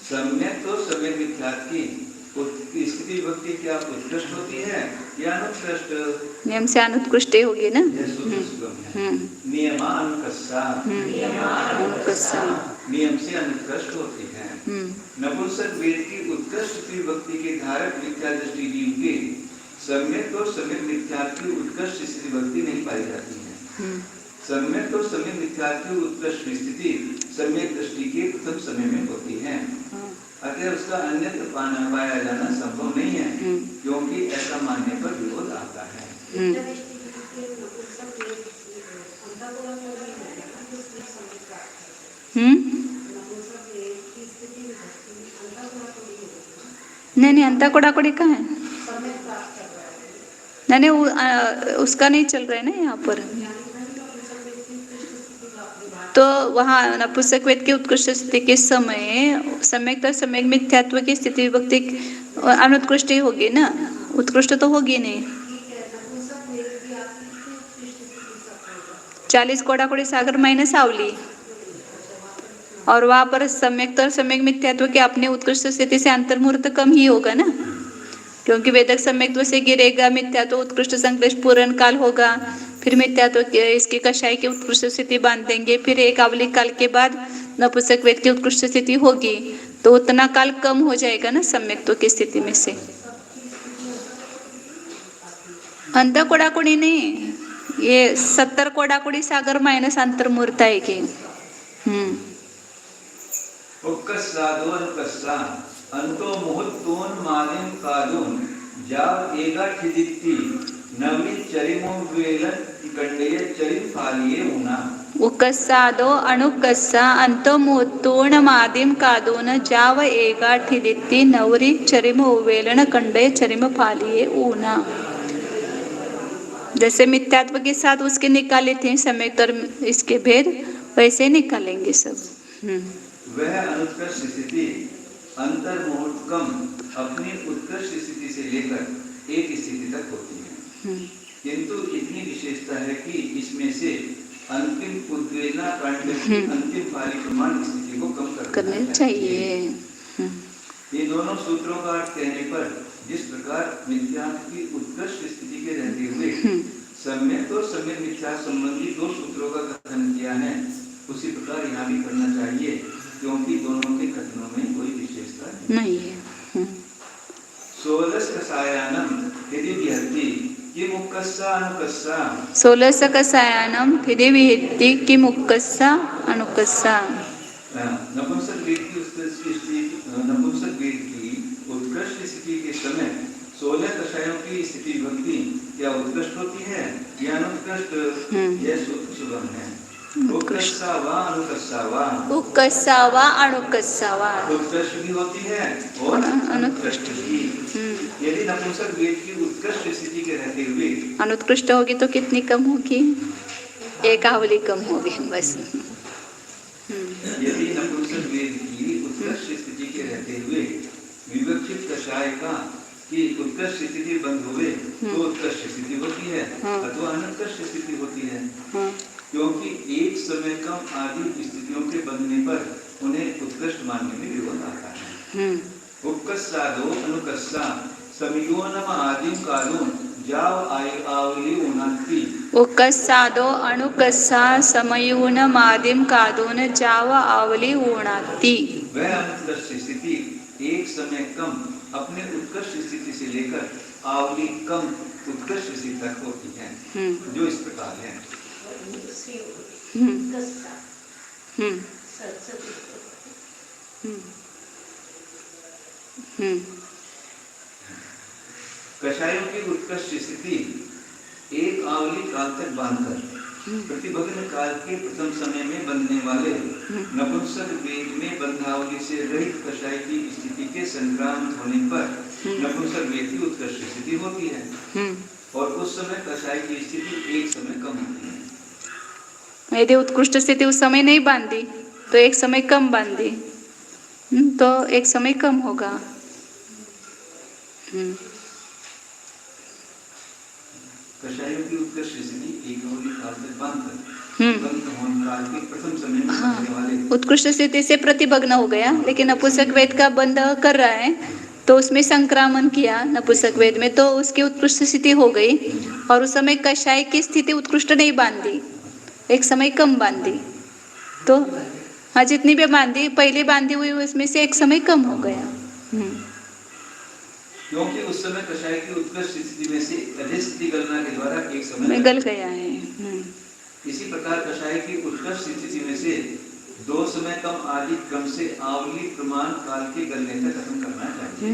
सम्यक तो सम्यक मिथ्यात्व की स्थिति विभक्ति क्या उत्कृष्ट होती है या अनुत्कृष्ट? नियम से अनुत्कृष्ट होगी ना। नियमानुकस्सा नियम से अनुत्कृष्ट होती है। नपुंसक वेद की उत्कृष्ट स्थिति विभक्ति के धारक मिथ्या दृष्टि जीव के सम्यक तो सम्यक मिथ्यात्व की उत्कृष्ट स्थिति विभक्ति नहीं पाई जाती है। सम्यक तो सम्यक मिथ्यात्व की उत्कृष्ट स्थिति सम्यक दृष्टि के प्रथम समय में होती है, अतः उसका अन्यत्र पाया जाना संभव नहीं है, क्योंकि ऐसा मानने पर विरोध आता है। नहीं, अंता कोड़ाकोड़ी कहाँ है? नहीं, उसका नहीं चल रहा है ना यहाँ पर, तो वहाँ नपुंसक वेद की उत्कृष्ट स्थिति के समय सम्यक तो सम्यक मिथ्यात्व की स्थिति विभक्ति अनुत्कृष्ट ही होगी ना, उत्कृष्ट तो होगी नहीं। 40 कोड़ाकोड़ी सागर माइनस आवली, और वहां पर सम्यक तो सम्यक मिथ्यात्व के अपने उत्कृष्ट स्थिति से अंतर्मुहूर्त कम ही होगा ना, क्योंकि वेदक सम्यक्त्व से गिरेगा, मिथ्यात्व उत्कृष्ट संक्लेश पूर्ण काल होगा, फिर मिथ्यात्व इसकी कषाय की उत्कृष्ट स्थिति बांध देंगे, फिर एक आवली काल के बाद नपुंसक वेद की उत्कृष्ट स्थिति होगी, तो उतना काल कम हो जाएगा ना सम्यक्त्व की स्थिति में से। अंत कोड़ाकोड़ी नहीं, ये 70 कोड़ाकोड़ी सागर माइनस अंतर्मुहूर्त आएगी। अंतो मुहूर्तोन मानिम कादून जाव एगा ठिदित्ति नवनी चरिमो वेलन कंडेय चरिम फालिये उना। उकस्सादो अणुकस्सा अंतो मुहूर्तोन मादिम कादून जाव एगा ठिदित्ति नवरी चरिमो वेलन कंडेय चरिम फालिये उना। जैसे मिथ्यात्व के साथ उसके निकाले थे सम्यक कर्म इसके भेद, वैसे निकालेंगे सब। वह अनुत्कृष्ट स्थिति अंतर्मुहूर्तकम अपनी उत्कृष्ट स्थिति से लेकर एक स्थिति तक होती है, किंतु इतनी विशेषता है कि इसमें से अंतिम उद्वेलना कांड की अंतिम परिप्रमाण स्थिति को कम करना चाहिए। ये दोनों सूत्रों का अर्थ कहने पर जिस प्रकार मिथ्यात्व की उत्कृष्ट स्थिति के रहते हुए सम्यक और सम्यक मिथ्या संबंधी दो सूत्रों का कथन किया है, उसी प्रकार यहाँ भी करना चाहिए, क्योंकि दोनों के कथनों में कोई विशेषता नहीं है। सोलस कसायानम यदि विहति कि मुक्कस्सा अनुकस्सा, सोलस कसायानम यदि विहति कि मुक्कस्सा अनुकस्सा। नपुंसक वेद की उत्कृष्ट स्थिति के समय 16 कषायों की स्थिति भक्ति क्या उत्कृष्ट होती है या अनुत्कृष्ट? यह सूत्र सुगम है। उत्कृष्टावा अनुकस्सावा, उत्कृष्टावा अनुकस्सावा, उत्कृष्ट भी होती है और अनुत्कृष्ट भी। यदि नपुंसक वेद की उत्कृष्ट स्थिति के रहते हुए अनुत्कृष्ट होगी तो कितनी कम होगी? एक आवली कम होगी बस। यदि नपुंसक वेद की उत्कृष्ट स्थिति के रहते हुए विवक्षित कषाय का कि उत्कृष्ट स्थिति बंद हुए तो उत्कृष्ट स्थिति होती है अथवा अनुत्कृष्ट स्थिति होती है, क्योंकि एक समय कम आदि स्थितियों के बनने पर उन्हें उत्कृष्ट मानने में विरोध आता है। उपकस्सादो अनुकस्सा समियोनम आदिम कालून जाव आवली उन्नति, उपकस्सादो अनुकस्सा समयूनम आदिम कालून जाव आवली उन्नति। वह अनुत्कृष्ट स्थिति एक समय कम अपने उत्कृष्ट स्थिति से लेकर आवली कम उत्कृष्ट स्थिति तक होती है, जो इस प्रकार है। कषायों की उत्कृष्ट स्थिति एक आवली काल तक बांधकर प्रतिभग्न काल के प्रथम समय में बनने वाले नपुंसक वेद में बंधावली से रहित कषाय की स्थिति के संक्रांत होने पर नपुंसक वेद की उत्कृष्ट स्थिति होती है, और उस समय कषाय की स्थिति एक समय कम होती है। यदि उत्कृष्ट स्थिति उस समय नहीं बांधी तो एक समय कम बांधी तो एक समय कम होगा। कषायों की उत्कृष्ट स्थिति एक आवली काल तक बांधकर प्रथम समय में बनने वाले उत्कृष्ट स्थिति से प्रतिभग्न हो गया, लेकिन नपुंसक वेद का बंध कर रहा है तो उसमें संक्रामण किया नपुंसक वेद में, तो उसकी उत्कृष्ट स्थिति हो गई, और उस समय कषाय की स्थिति उत्कृष्ट नहीं बांधी, एक समय कम बांधी, तो हाँ जितनी भी बांधी पहले बांधी हुई उसमें से एक समय कम हो गया। क्योंकि उस समय कषाय की उत्कृष्ट स्थिति में से अधिक स्थिति गणना के द्वारा एक समय में गल गया है। इसी प्रकार कषाय की उत्कृष्ट स्थिति में से दो समय कम आदि क्रम से आवली प्रमाण काल के गलने तक खत्म करना चाहिए।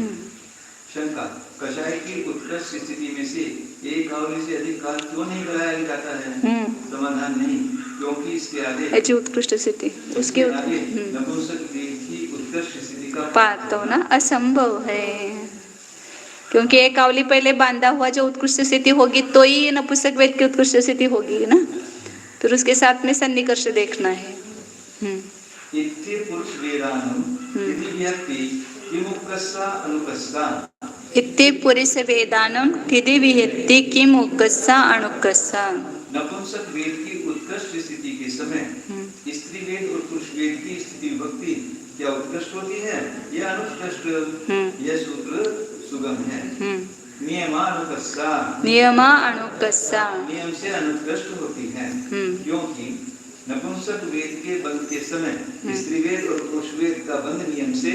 शंका, कषाय की उत्कृष्ट स्थिति में से एक आवली से अधिक काल क्यों नहीं गलाया जाता है? समाधान नहीं, क्योंकि इसके आगे उत्कृष्ट स्थिति उसके नपुंसक वेद की उत्कृष्ट स्थिति का पात होना असंभव है, क्योंकि एक आवली पहले बांधा हुआ जो उत्कृष्ट स्थिति होगी तो ही नपुंसक वेद की उत्कृष्ट स्थिति होगी ना, फिर उसके साथ में सन्निकर्ष देखना है। इत्ते पुरुष वेदानम यदि विहति कि मुक्कस्सा अनुकस्सा, इत्ते पुरुष वेदानम यदि विहति कि मुक्कस्सा अनुकस्सा। नपुंसक वेद की उत्कृष्ट स्थिति के समय स्त्री वेद और पुरुष वेद की स्थिति विभक्ति क्या उत्कृष्ट होती है या अनुत्कृष्ट? यह सूत्र सुगम है। नियमानुकस्सा, नियमानुकस्सा, नियम से अनुत्कृष्ट होती है, क्योंकि नपुंसक वेद के बंध के समय स्त्री वेद और पुरुष वेद का बंध नियम से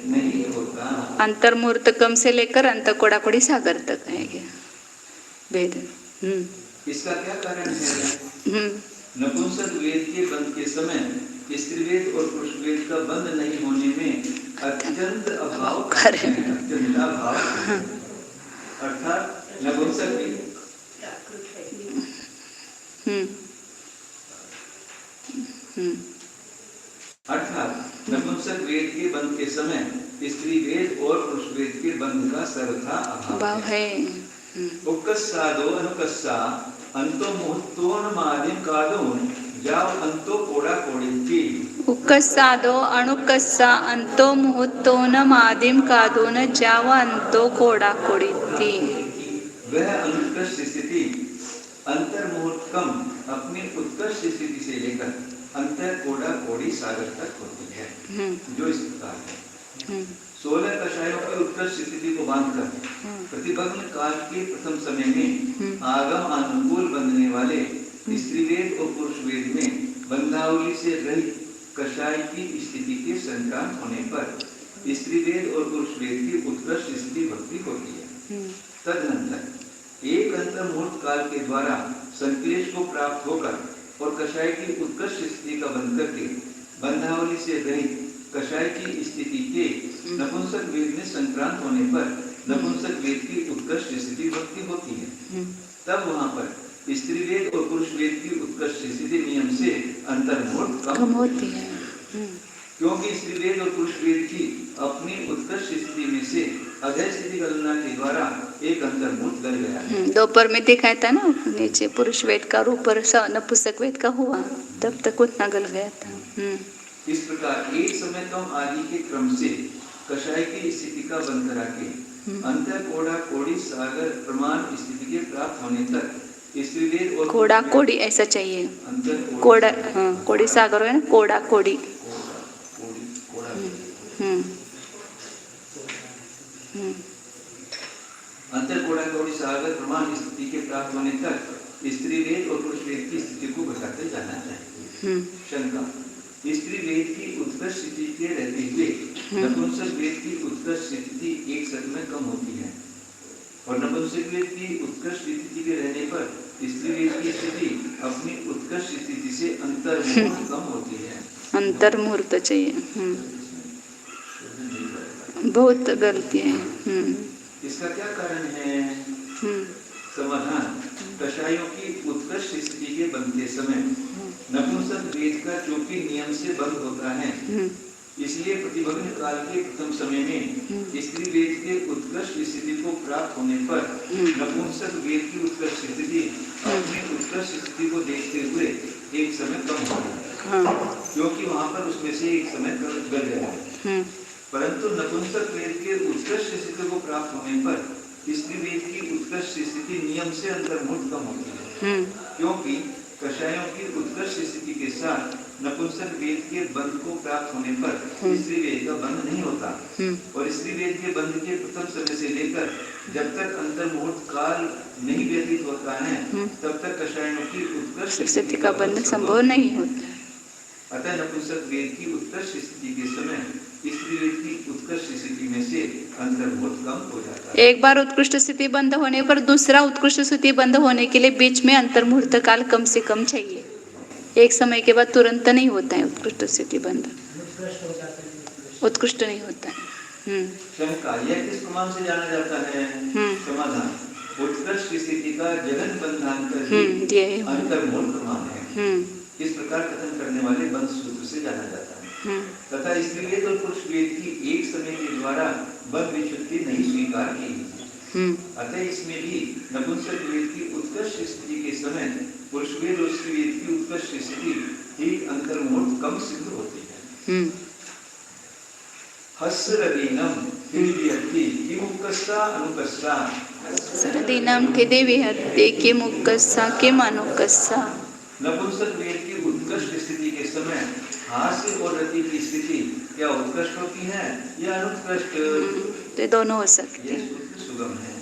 नहीं होता। अंतर्मुहूर्तकम से लेकर अंतकोड़ाकोड़ी सागर तक है वेद। इसका क्या कारण है? नपुंसक वेद के बंध के समय स्त्री वेद और पुरुष वेद का बंध नहीं होने में अत्यंत अभाव, अत्यंत अभाव, अर्थात नपुंसक नपुंसक वेद के बंध के समय स्त्री वेद और पुरुष वेद के बंध का सर्वथा अभाव है। उपकस्सादो अनुकस्सा अंतो मुहूर्तोन मादिम कादोन जाव अंतो कोड़ा कोड़िति उक्कस्सादो अणुकस्सा अंतो मुहूर्तोन मादिम कादोन जाव अंतो कोड़ा कोड़िति। वह अनुत्कृष्ट स्थिति अंतर मुहूर्तकम अपनी उत्कृष्ट स्थिति से लेकर अंतर कोड़ा कोड़ी सागर तक होती है, जो इस प्रकार है। 16 कषायों की उत्कृष्ट स्थिति को बांधकर प्रतिभग्न काल के प्रथम समय में आगम अनुकूल बनने वाले स्त्रीवेद और पुरुषवेद में बंधावली से रहित कषाय की स्थिति के संक्रांत होने पर स्त्रीवेद और पुरुषवेद की उत्कृष्ट स्थिति भक्ति होती है। तदनंतर एक अंतर मुहूर्त काल के द्वारा संक्लेश को प्राप्त होकर और कषाय की उत्कृष्ट स्थिति का बंध करके बंधावली से रहित कषाय की स्थिति के नपुंसक वेद में संक्रांत होने पर नपुंसक वेद की उत्कृष्ट स्थिति भक्ति होती है। तब वहाँ पर स्त्री वेद और पुरुष वेद की उत्कृष्ट स्थिति नियम से अंतर्मुहूर्त कम होती है, क्योंकि स्त्री वेद और पुरुष वेद की अपनी उत्कृष्ट स्थिति में से अधय स्थिति गणना के द्वारा एक अंतर्मुहूर्त गल गया है। दोपहर में दिखाया था ना, नीचे पुरुष वेद का और ऊपर नपुंसक वेद का हुआ, तब तक उतना गल गया था। इस प्रकार एक समय कम आदि के क्रम से कषाय की स्थिति का बंध करा के अंतर कोड़ा कोड़ी सागर प्रमाण स्थिति के प्राप्त होने तक स्त्रीवेद और कोड़ा कोड़ी ऐसा चाहिए, कोड़ा कोड़ी सागर है ना, कोड़ा कोड़ी। अंतर कोड़ा कोड़ी सागर प्रमाण स्थिति के प्राप्त होने तक स्त्रीवेद और पुरुषवेद की स्थिति को घटाते जाना चाहिए। शंका, स्त्री वेद की उत्कृष्ट स्थिति के रहते हुए नपुंसक वेद की उत्कृष्ट स्थिति एक सद में कम होती है और नपुंसक वेद की उत्कृष्ट स्थिति के रहने पर स्त्री वेद की स्थिति अपनी उत्कृष्ट स्थिति से अंतर्मुहूर्त कम होती है। अंतर्मुहूर्त चाहिए, बहुत गलती है। इसका क्या कारण है? समाधान, कषायों की उत्कृष्ट स्थिति के बनते समय नपुंसक वेद का चूंकि नियम से बंद होता है, इसलिए प्रतिभग्न काल के प्रथम समय में स्त्री वेद के उत्कृष्ट स्थिति को प्राप्त होने पर नपुंसक वेद की उत्कृष्ट स्थिति अपनी उत्कृष्ट स्थिति को देखते हुए एक समय कम हो गया, क्योंकि वहाँ पर उसमें से एक समय गल गया है। परंतु नपुंसक वेद के उत्कृष्ट स्थिति को प्राप्त होने पर स्त्री वेद की उत्कृष्ट स्थिति नियम से अंतर्मुहूर्त कम होती है, क्योंकि कषायों की उत्कृष्ट स्थिति के साथ नपुंसक वेद के बंध को प्राप्त होने पर स्त्री वेद का बंध नहीं होता और स्त्री वेद के बंध के प्रथम समय से लेकर जब तक अंतर्मुहूर्त काल नहीं व्यतीत होता है तब तक कषायों की उत्कृष्ट स्थिति का बंध संभव नहीं होता। अतः नपुंसक वेद की उत्कृष्ट स्थिति के समय स्त्री वेद की उत्कृष्ट स्थिति में से अंतर्मुहूर्त कम हो जाता है। एक बार उत्कृष्ट स्थिति बंद होने पर दूसरा उत्कृष्ट स्थिति बंद होने के लिए बीच में अंतर्मुहूर्त काल कम से कम चाहिए। एक समय के बाद तुरंत नहीं होता है उत्कृष्ट स्थिति बंद, उत्कृष्ट नहीं होता है। शंका, यह किस प्रमाण से जाना जाता है? समाधान, उत्कृष्ट स्थिति का जगन बंधांतर अंतर्मुहूर्त प्रमाण है। इस प्रकार कथन करने वाले बंध सूत्र से जाना जाता है। तथा स्त्री वेद और पुरुष वेद की एक समय के द्वारा बंध विच्छुत्ति नहीं स्वीकार की गई। अतः इसमें भी नपुंसक वेद की उत्कृष्ट स्थिति के समय पुरुष वेद और स्त्री वेद की उत्कृष्ट स्थिति एक अंतर्मुहूर्त कम सिद्ध होती है। हस्रदीनम विहत्ति किमुक्कस्सा अनुकस्सा, हस्रदीनम विहत्ति किमुक्कस्सा किमनुकस्सा। नपुंसक वेद की उत्कृष्ट स्थिति के समय हास्य और रति की स्थिति क्या उत्कृष्ट होती है या अनुत्कृष्ट? तो दोनों हो सकते हैं। सुगम है।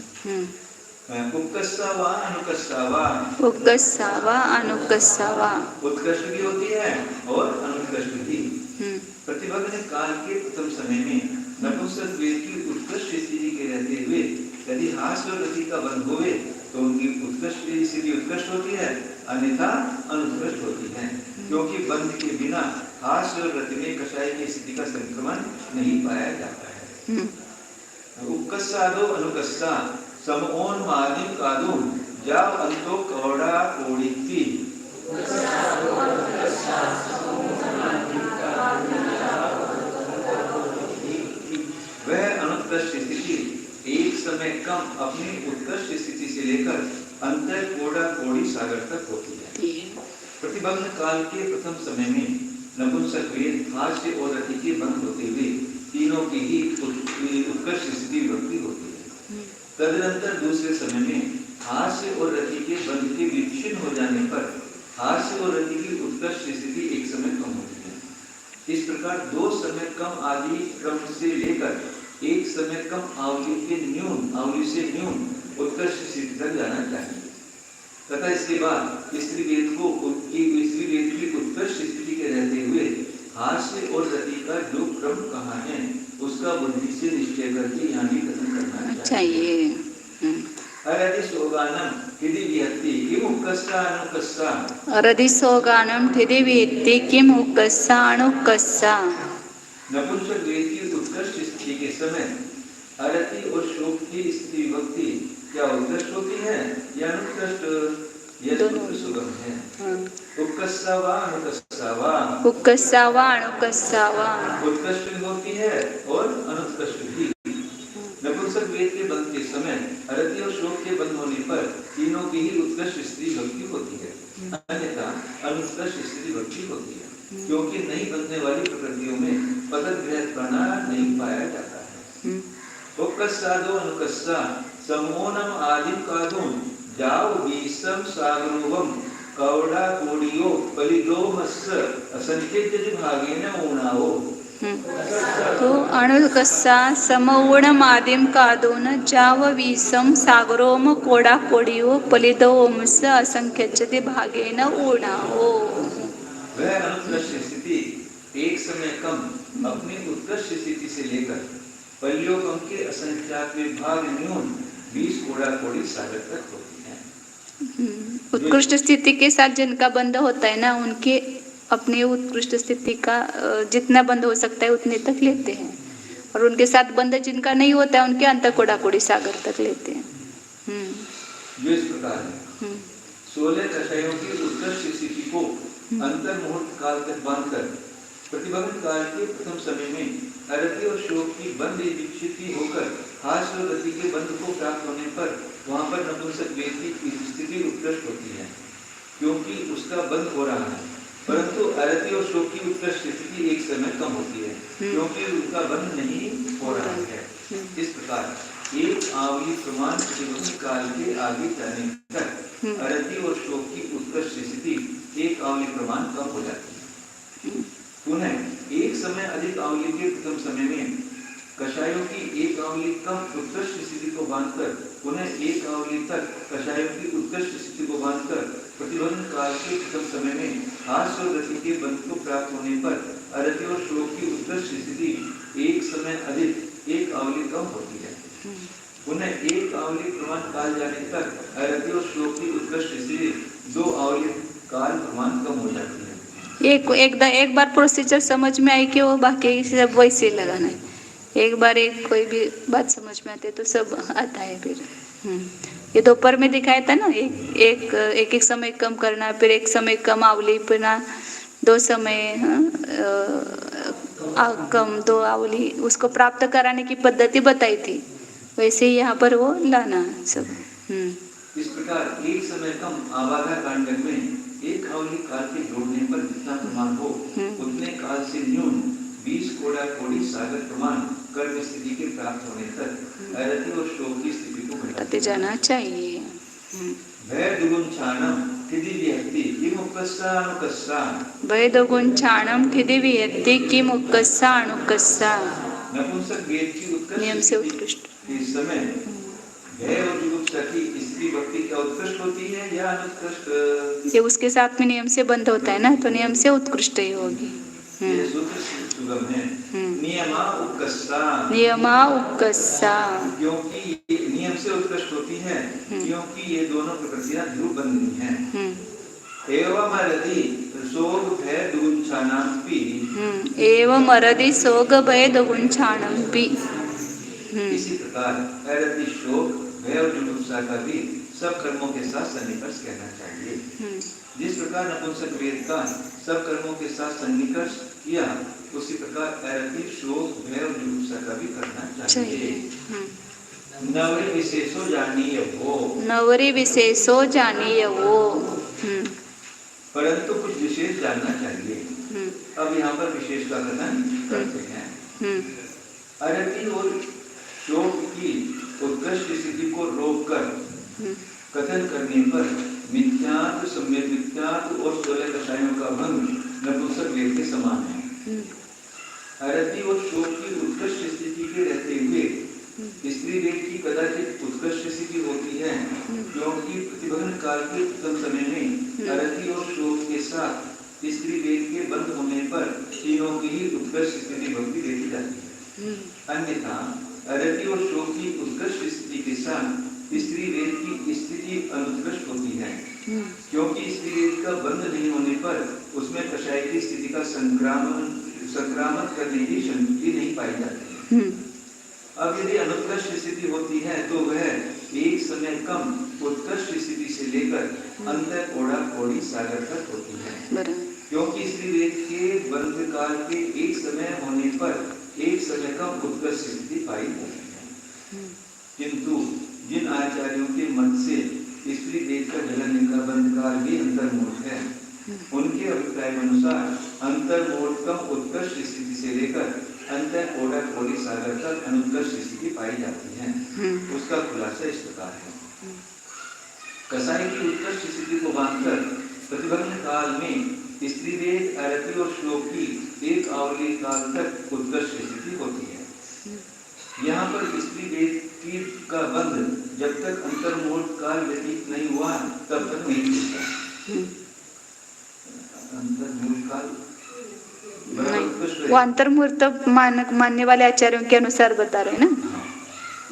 उपकस्सा वा अनुकस्सा वा, उपकस्सा वा अनुकस्सा वा, उत्कृष्ट भी होती है और अनुत्कृष्ट भी। प्रतिभग्न काल के प्रथम समय में नपुंसक वेद की उत्कृष्ट स्थिति के रहते हुए यदि हास्य और रति का बंध होवे तो उनकी उत्कृष्ट स्थिति उत्कृष्ट होती है, अन्यथा अनुत्कृष्ट होती है, क्योंकि बंध के बिना हास्य और रति में कषाय की स्थिति का संक्रमण नहीं पाया जाता है। उपकस्सादो अनुकस्सा समओन मादिम कादो जाव अंतो कौड़ा कोड़िति। वह अनुत्कृष्ट स्थिति एक समय कम अपनी उत्कृष्ट स्थिति से लेकर अंतर कोड़ा कोड़ी सागर तक होती है। प्रतिबंध काल के प्रथम समय में नपुंसक वेद हास्य और रति के बंद होते हुए तीनों की ही उत्कर्ष स्थिति विभक्ति होती है। तदनंतर दूसरे समय में हास्य और रति के बंध के विच्छिन्न हो जाने पर हास्य और रति की उत्कर्ष स्थिति एक समय कम होती है। इस प्रकार दो समय कम आदि क्रम से लेकर एक समय कम आवली से न्यून उत्कर्ष स्थिति तक जाना चाहिए तथा इसके बाद स्त्री वेद की उत्कर्ष स्थिति के रहते हुए हास्य और रति का जो क्रम कहा है उसका बुद्धि से निश्चय करके यहाँ भी कथन करना चाहिए। अरदिसोगानम ठिदि विहत्ति किम उक्कस्सा अनुक्कस्सा अरदिसोगानम ठिदि विहत्ति किम उक्कस्सा अनुक्कस्सा। नपुंसक वेद की उत्कर्ष स्थिति के समय अरति और शोक की स्त्री विभक्ति क्या उत्कृष्ट होती है या अनुत्कृष्ट? यह सूत्र सुगम है। उक्कस्सा वा अनुक्कस्सा वा, उक्कस्सा वा अनुक्कस्सा वा, उत्कृष्ट भी होती है और अनुत्कृष्ट भी। नपुंसक वेद के बंध के समय अरति और शोक के बंध होने पर तीनों की ही उत्कृष्ट स्त्री भक्ति होती है, अन्यथा अनुत्कृष्ट स्त्री भक्ति होती है, क्योंकि नहीं बंधने वाली प्रकृतियों में पदग्रहणपना नहीं पाया जाता है। उक्कस्सादो अनुक्कस्सा समोनम आदिम कादुम जाओ बीसम सागरोवम कौड़ा कोडियो पलिदोमस्स असंख्यज्य भागेन ऊणाओ। तो अणुकस्सा समऊणमादिम कादोन जाववीसम सागरोम कोड़ा कोडियो पलिदोमस्स असंख्यज्य भागेन ऊणाओ। वह अनुत्कृष्ट स्थिति एक समय कम अपनी उत्कृष्ट स्थिति से लेकर पल्योगम के असंख्यात विभाग न्यून 20 कोड़ा कोड़ी सागर तक होती है। उत्कृष्ट स्थिति के साथ जिनका बंध होता है ना उनके अपने उत्कृष्ट स्थिति का जितना बंध हो सकता है उतने तक लेते हैं, और उनके साथ बंध जिनका नहीं होता है उनके अंतर कोड़ा कोड़ी सागर तक लेते हैं। जो इस प्रकार है 16 कषायों की उत्कृष्ट स्थिति को अंतर मुहूर्त काल तक बांधकर प्रतिबंध काल के प्रथम समय में अरति और शोक की बंध विक्षिप्ति होकर हास्य और रति के बंध को प्राप्त होने पर वहां पर नपुंसक वेद की स्थिति उत्कृष्ट होती है क्योंकि उसका बंध हो रहा है, परंतु अरति और शोक की उत्कृष्ट स्थिति एक समय कम होती है क्योंकि उनका बंध नहीं हो रहा है। इस प्रकार एक आवली प्रमाण प्रतिबंध काल के आगे जाने तक अरति और शोक की उत्कृष्ट स्थिति एक आवली प्रमाण कम हो जाती है। पुनः एक समय अधिक आवली के प्रथम समय में कषायों की एक आवली कम उत्कृष्ट स्थिति को बांधकर पुनः एक आवली तक कषायों की उत्कृष्ट स्थिति को बांधकर प्रतिबंध काल के प्रथम समय में हास्य और रति के बंध को प्राप्त होने पर अरति और शोक की उत्कृष्ट स्थिति एक समय अधिक एक आवली कम होती है। पुनः एक आवली प्रमाण काल जाने तक अरति और शोक की उत्कृष्ट स्थिति दो आवली काल प्रमाण कम हो जाती है। एक बार प्रोसीजर समझ में आई कि वो बाकी सब वैसे लगाना है। एक बार एक कोई भी बात समझ में आती है तो सब आता है फिर। ये दोपहर में दिखाया था ना, एक समय कम करना, फिर एक समय कम आवली, फिर ना 2 समय कम 2 आवली, उसको प्राप्त कराने की पद्धति बताई थी, वैसे ही यहाँ पर वो लाना सब। इस प्रकार एक समय कम आवागा कांड में एक आवली काल के जोड़ने पर जितना प्रमाण हो उतने काल से न्यून 20 कोड़ा कोड़ी सागर प्रमाण कर्म स्थिति के प्राप्त होने तक अरति और शोक की स्थिति को घटाते जाना चाहिए। भय दुगुण छानम ठिदि विहत्ति किम उक्कस्सा अनुक्कस्सा। भय दुगुण छानम ठिदि विहत्ति किम उक्कस्सा अनुक्कस्सा। नपुंसक वेद की उत्कृष्ट नियम से उत्कृष्ट इस समय भय और जुगुप्सा की स्त्री भक्ति क्या उत्कृष्ट होती है या अनुत्कृष्ट? ये उसके साथ में नियम से बंध होता है ना, तो नियम से उत्कृष्ट ही होगी। सुगम है। नियमा उक्कस्सा, नियमा उक्कस्सा, क्योंकि ये नियम से उत्कृष्ट होती है क्योंकि ये दोनों प्रकृतियां ध्रुव बंधनी हैं। एवं अरदि सोग भय दुगुंछानांपि, एवं अरदि सोग भय दुगुंछानांपि। इसी प्रकार अरदि शोक भय और जुगुप्सा का भी सब कर्मों के साथ सन्निकर्ष कहना चाहिए। जिस प्रकार नपुंसक वेद का सब कर्मों के साथ सन्निकर्ष किया उसी प्रकार अरति शोक भय और जुगुप्सा का भी करना चाहिए। नवरी विशेषो जानीय वो, नवरी विशेषो जानीय वो। परंतु कुछ विशेष जानना चाहिए। अब यहाँ पर विशेष का कथन करते हैं। अरति और शोक की उत्कृष्ट स्थिति को रोककर कथन करने पर मिथ्यात्व, सम्यक मिथ्यात्व और 16 कषायों का भंग नपुंसक वेद के समान है। अरति और शोक की उत्कृष्ट स्थिति के रहते हुए स्त्री वेद की कदाचित उत्कृष्ट स्थिति होती है, क्योंकि प्रतिभन काल के उत्तम समय में अरति और शोक के साथ स्त्री वेद के बंद होने पर तीनों की ही उत्कृष्ट स्थिति भक्ति देखी जाती है। अन्यथा अरति और शोक की उत्कृष्ट स्थिति के साथ स्त्री वेद की स्थिति अनुत्कृष्ट होती है, क्योंकि स्त्री वेद का बंद नहीं होने पर उसमें कषाय की स्थिति का संक्रामण करने की शक्ति नहीं पाई जाती है। अब यदि अनुत्कृष्ट स्थिति होती है तो वह एक समय कम उत्कृष्ट स्थिति से लेकर अंत कोड़ा कोड़ी सागर तक होती है, क्योंकि स्त्री वेद के बंद काल के एक समय होने पर एक समय कम उत्कृष्ट स्थिति पाई जाती है। किंतु जिन आचार्यों के मत से स्त्री वेद का जलन का बंद काल भी अंतर्मोढ़ है, उनके अभिप्राय अनुसार अंतर्मोढ़ कम उत्कृष्ट स्थिति से लेकर अंतर कोड़ा कोड़ी सागर तक अनुत्कृष्ट स्थिति पाई जाती है। उसका खुलासा इस प्रकार है। कसाई की उत्कृष्ट स्थिति को बांधकर प्रतिबंध काल में स्त्री वेद, अरति और श्लोक की एक आवली काल तक उत्कृष्ट स्थिति होती है। यहाँ पर स्त्री वेद की का बंध जब तक अंतर्मोढ़ काल व्यतीत नहीं हुआ तब तक नहीं होता। अंतर्मोढ़ काल वो अंतर्मुहूर्त मानक मानने वाले आचार्यों के अनुसार बता रहे हैं ना।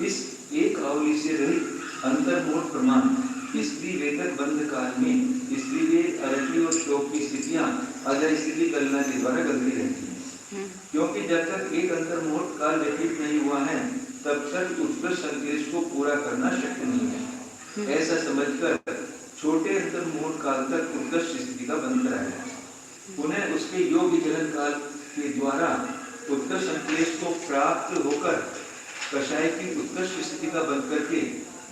इस एक आवली से रहित अंतर्मोढ़ प्रमाण स्त्री वेदक बंध काल में स्त्री वेद, अरति और श्लोक की स्थितियां अजय स्थिति कल्पना के द्वारा बदली रहती हैं, क्योंकि जब तक एक अंतर्मोढ़ काल व्यतीत नहीं हुआ है तब तक उत्कृष्ट संदेश को पूरा करना शक्य नहीं है। ऐसा समझकर छोटे अंतर्मोढ़ काल तक उत्कृष्ट स्थिति का बंध कराया। पुनः उसके योग्य जलन काल के द्वारा उत्कृष्ट संदेश को प्राप्त होकर कषाय की उत्कृष्ट स्थिति का बंध करके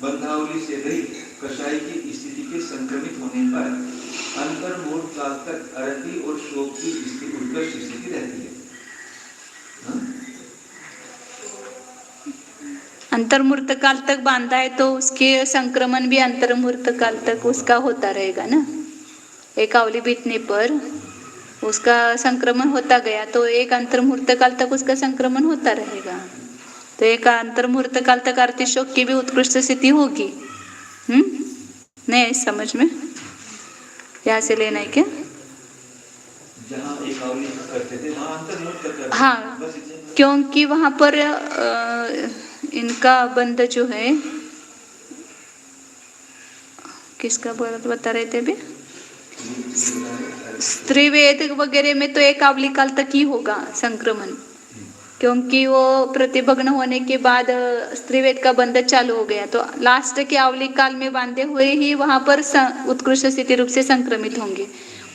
बंधावली से रहित कषाय की स्थिति के संक्रमित होने पर अंतर्मोढ़ काल तक अरति और शोक की उत्कृष्ट स्थिति रहती है। अंतर्मुहूर्त काल तक बांधा है तो उसके संक्रमण भी अंतर्मुहूर्त काल तक उसका होता रहेगा ना। एक आवली बीतने पर उसका संक्रमण होता गया तो एक अंतर्मुहूर्त काल तक उसका संक्रमण होता रहेगा। तो एक अंतर्मुहूर्त काल तक आरती शोक की भी उत्कृष्ट स्थिति होगी। नहीं समझ में यहाँ से लेना है क्या? जहाँ एक आवली करते थे वहाँ अंतर्मुहूर्त करते। हाँ, क्योंकि वहाँ पर इनका बंध जो है किसका बता रहे थे अभी, स्त्री वेद वगैरह में तो एक आवली काल तक ही होगा संक्रमण, क्योंकि वो प्रतिभग्न होने के बाद स्त्री वेद का बंध चालू हो गया तो लास्ट के आवली काल में बांधे हुए ही वहां पर उत्कृष्ट स्थिति रूप से संक्रमित होंगे।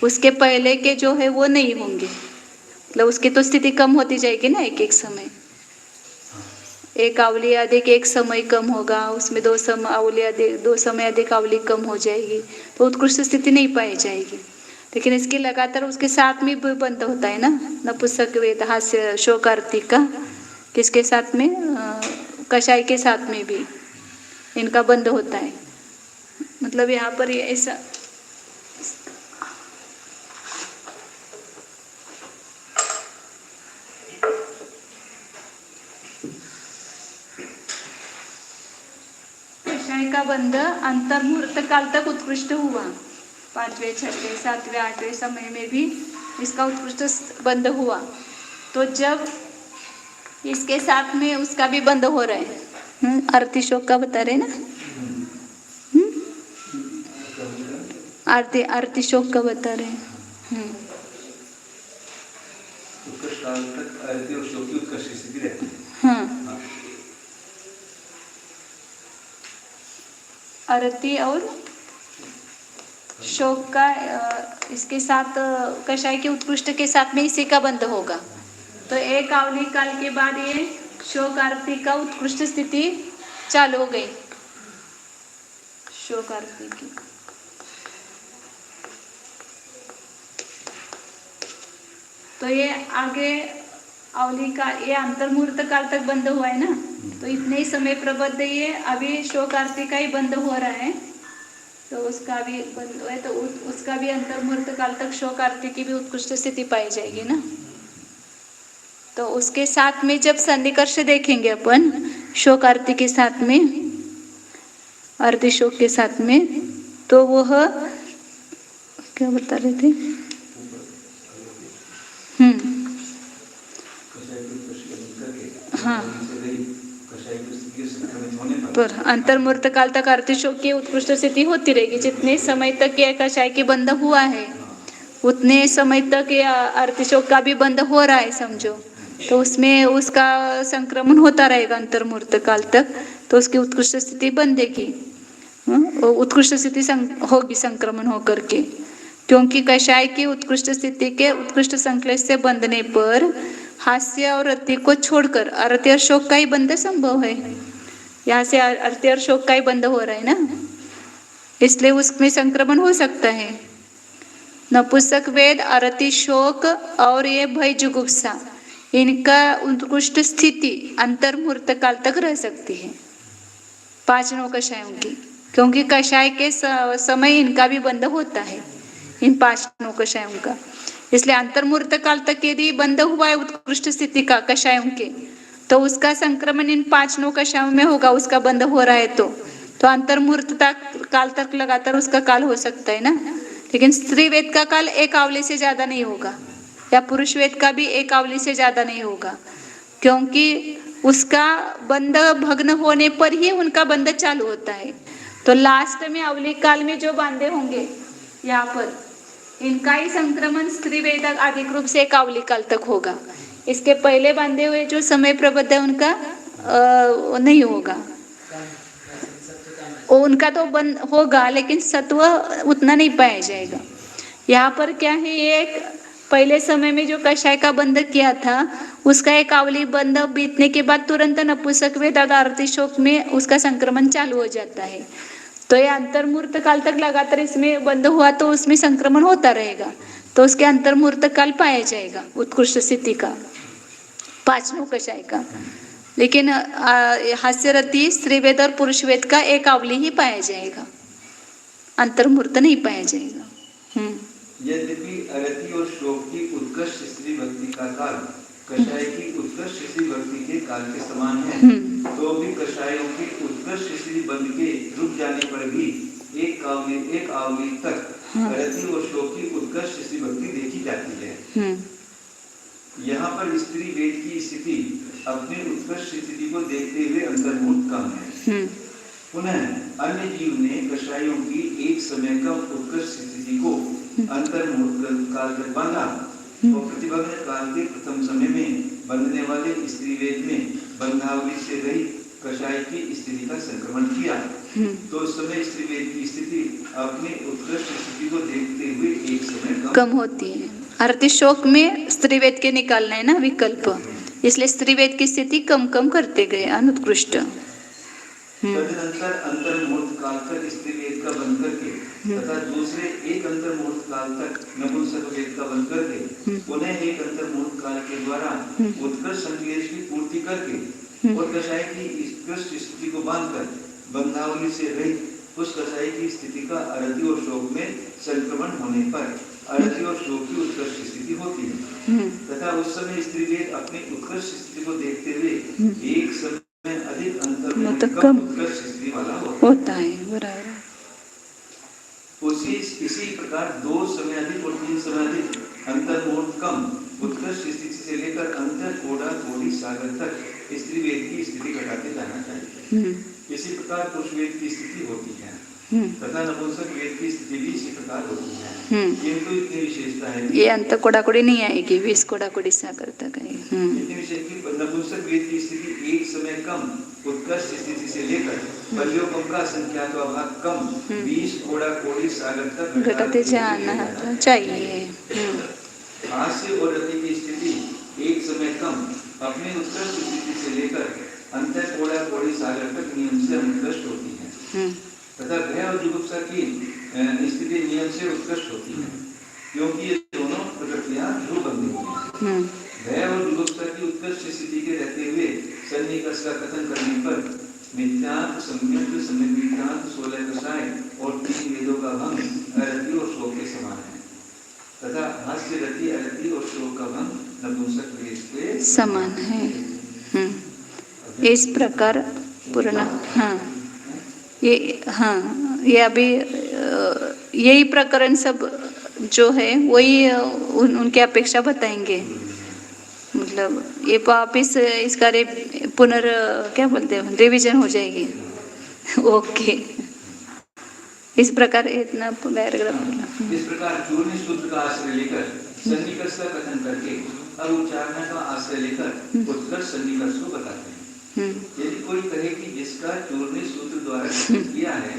उसके पहले के जो है वो नहीं होंगे, मतलब उसकी तो स्थिति कम होती जाएगी ना। एक एक समय एक आवली अधिक एक समय कम होगा, उसमें दो समय आवली अधिक दो समय अधिक आवली कम हो जाएगी तो उत्कृष्ट स्थिति नहीं पाई जाएगी। लेकिन इसके लगातार उसके साथ में भी बंध होता है ना, नपुंसक वेद, हास्य, शोक, आरती का किसके साथ में, कषाय के साथ में भी इनका बंध होता है। मतलब यहाँ पर ये ऐसा कषाय का बंध अंतर्मुहूर्त काल तक उत्कृष्ट हुआ। 5वें, 6वें, 7वें, 8वें समय में भी इसका उत्कृष्ट बंध हुआ। तो जब इसके साथ में उसका भी बंध हो रहा है, आरती शोक का बता रहे ना, आरती शोक का बता रहे हैं। हाँ, आरती और शोक का इसके साथ कषाय के उत्कृष्ट के साथ में इसी का बंध होगा। तो एक आवली काल के बाद ये शोक आरती का उत्कृष्ट स्थिति चालू हो गई शोक आरती की। तो ये आगे अवली का ये अंतर्मुहूर्त काल तक बंद हुआ है ना, तो इतने ही समय प्रबद्ध ये अभी शोक आरती का ही बंद हो रहा है, तो उसका भी बंद हुआ है, तो उसका भी अंतर्मुहूर्त काल तक शोक आरती की भी उत्कृष्ट स्थिति पाई जाएगी ना। तो उसके साथ में जब सन्निकर्ष देखेंगे अपन शोक आरती के साथ में, आरती शोक के साथ में, तो वह क्या बता रहे थे? हाँ, पर अंतर्मुहूर्त काल तक आरती शोक की उत्कृष्ट स्थिति होती रहेगी। जितने समय तक यह कषाय की बंद हुआ है उतने समय तक यह आरती शोक का भी बंद हो रहा है समझो, तो उसमें उसका संक्रमण होता रहेगा अंतर्मुहूर्त काल तक, तो उसकी उत्कृष्ट स्थिति बंधेगी, उत्कृष्ट स्थिति होगी संक्रमण होकर के, क्योंकि कषाय की उत्कृष्ट स्थिति के उत्कृष्ट संश्लेष से बंधने पर हास्य और रति को छोड़कर आरती और शोक का ही बंध संभव है। यहाँ से आरती और शोक का ही बंध हो रहा है ना, इसलिए उसमें संक्रमण हो सकता है। नपुंसक वेद, आरती शोक और ये भय जुगुप्सा, इनका उत्कृष्ट स्थिति अंतर्मुहूर्त काल तक रह सकती है 5 नौ कषायों की, क्योंकि कषाय के समय इनका भी बंध होता है, इन 5 नौ कषायों का। इसलिए अंतर्मुहूर्त काल तक यदि बंध हुआ है उत्कृष्ट स्थिति का कषायों के, तो उसका संक्रमण इन 5 नौ कषायों में होगा, उसका बंध हो रहा है तो अंतर्मुहूर्त काल तक लगातार उसका काल हो सकता है ना। लेकिन स्त्री वेद का काल एक आवली से ज्यादा नहीं होगा, या पुरुष वेद का भी एक आवली से ज्यादा नहीं होगा, क्योंकि उसका बंध भग्न होने पर ही उनका बंध चालू होता है। तो लास्ट में अवली काल में जो बांधे होंगे यहाँ पर, इनका ही संक्रमण स्त्री वेद अधिक रूप से एक अवली काल तक होगा। इसके पहले बांधे हुए जो समय प्रबद्ध है उनका नहीं होगा, उनका तो बंद होगा लेकिन सत्व उतना नहीं पाया जाएगा। यहाँ पर क्या है, ये पहले समय में जो कषाय का बंध किया था उसका एक आवली बंध बीतने के बाद तुरंत नपुंसक वेद और आरती शोक में उसका संक्रमण चालू हो जाता है। तो ये अंतर्मुहूर्त काल तक लगातार इसमें बंद हुआ तो उसमें संक्रमण होता रहेगा, तो उसके अंतर्मुहूर्त काल पाया जाएगा उत्कृष्ट स्थिति का 5 नौ कषाय का। लेकिन हास्यरति स्त्री वेद और पुरुष वेद का एक आवली ही पाया जाएगा, अंतर्मुहूर्त नहीं पाया जाएगा। यद्यपि अरति और शोक की उत्कृष्ट स्त्री भक्ति का काल कषाय की उत्कृष्ट स्त्री भक्ति के काल के समान है, तो भी कषायों की उत्कृष्ट स्त्री बंध के रुक जाने पर भी एक आवली तक अरति और शोक की उत्कृष्ट स्त्री भक्ति देखी जाती है। यहाँ पर स्त्री वेद की स्थिति अपनी उत्कृष्ट स्थिति को देखते हुए अंतर्मुहूर्त कम है। पुनः अन्य जीव ने कषायों की एक समय कम उत्कृष्ट स्थिति को अंतर्मुहूर्त काल तक बांधा और प्रतिभग्न काल के प्रथम समय में बंधने वाले स्त्री वेद में बंधावली से रहित कषाय की स्थिति का संक्रमण किया, तो उस समय स्त्री वेद की स्थिति अपनी उत्कृष्ट स्थिति को देखते हुए एक समय कम होती है। आरती शोक में स्त्री वेद के निकालना है ना विकल्प, इसलिए स्त्री वेद की स्थिति कम कम करते गए अनुत्कृष्ट। तदनंतर अंतर्मुहूर्त काल तक स्त्री वेद का बंद करके तथा दूसरे एक अंतर्मुहूर्त काल तक नपुंसक वेद का बंद करके पुनः एक अंतर्मुहूर्त काल के द्वारा उत्कृष्ट संश्लेष की पूर्ति करके और कषाय की उत्कृष्ट स्थिति को बांधकर बंधावली से रहित उस कषाय की स्थिति का अरति और शोक में संक्रमण होने पर अरति और शोक की उत्कृष्ट स्थिति होती है, तथा उस समय स्त्री वेद अपनी उत्कृष्ट स्थिति को देखते हुए एक समय अधिक अंतर कम उत्कृष्ट स्थिति वाला होता है। बराबर। इसी प्रकार 2 समय अधिक और 3 समय अधिक अंतर्मुहूर्त कम उत्कृष्ट स्थिति से लेकर अंतर कोड़ा कोड़ी सागर तक स्त्री वेद की स्थिति घटाते जाना चाहिए। इसी प्रकार पुरुष वेद की स्थिति होती है तथा नपुंसक वेद की स्थिति भी इसी प्रकार होती है, किंतु इतनी विशेषता है ये अंत कोड़ा कोड़ी नहीं आएगी, 20 कोड़ा कोड़ी सागर तक आएगी। इतनी विशेष की नपुंसक वेद की स्थिति एक समय कम उत्कृष्ट स्थिति से लेकर बलियों का संख्यात भाग कम 20 कोड़ा कोड़ी सागर तक घटाते जाना चाहिए। हास्य और रति की स्थिति एक समय कम अपनी उत्कृष्ट स्थिति से लेकर अंतर कोड़ा कोड़ी सागर तक नियम से अनुकृष्ट होती है तथा भय और जुगुप्सा की स्थिति नियम से उत्कृष्ट होती है, क्योंकि ये दोनों प्रकृतियां ध्रुव बंधी हुई हैं। भय और जुगुप्सा की उत्कृष्ट स्थिति के रहते हुए सन्निकर्ष का कथन करने पर मिथ्यार्थ, संयुक्त, समिमिथ्यार्थ, 16 कषाय और 3 वेदों का भंग अरति और शोक के समान है तथा हास्य रति, अरति और शोक का भंग नपुंसक वेश के समान है। इस प्रकार पूर्ण ये अभी यही प्रकरण सब जो है वही उनके अपेक्षा बताएंगे। मतलब ये वापिस इसका क्या बोलते हैं, रिवीजन हो जाएगी। ओके, इस प्रकार इतना पैराग्राफ। इस प्रकार चूर्ण सूत्र का आश्रय लेकर सन्निकर्ष का कथन करके और उच्चारण का आश्रय लेकर उत्कृष्ट सन्निकर्ष को बताते हैं। यदि कोई कहे कि जिसका चूर्ण सूत्र द्वारा कथन किया है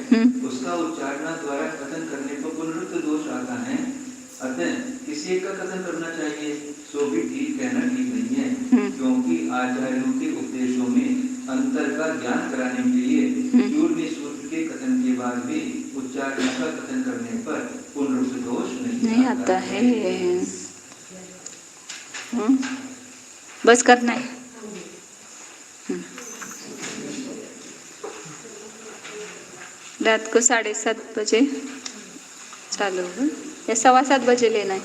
उसका उच्चारण द्वारा कथन करने पर पुनरुक्त दोष आता है, अतः किसी एक का कथन करना चाहिए, सो भी ठीक कहना ठीक नहीं है, क्योंकि आचार्यों के उपदेशों में अंतर का ज्ञान कराने के लिए चूर्ण सूत्र के कथन के बाद भी उच्चारण का कथन करने पर पुनरुक्त दोष नहीं आता है। बस करना है। रात को 7:30 बजे चालू होगा या 7:15 बजे लेना है?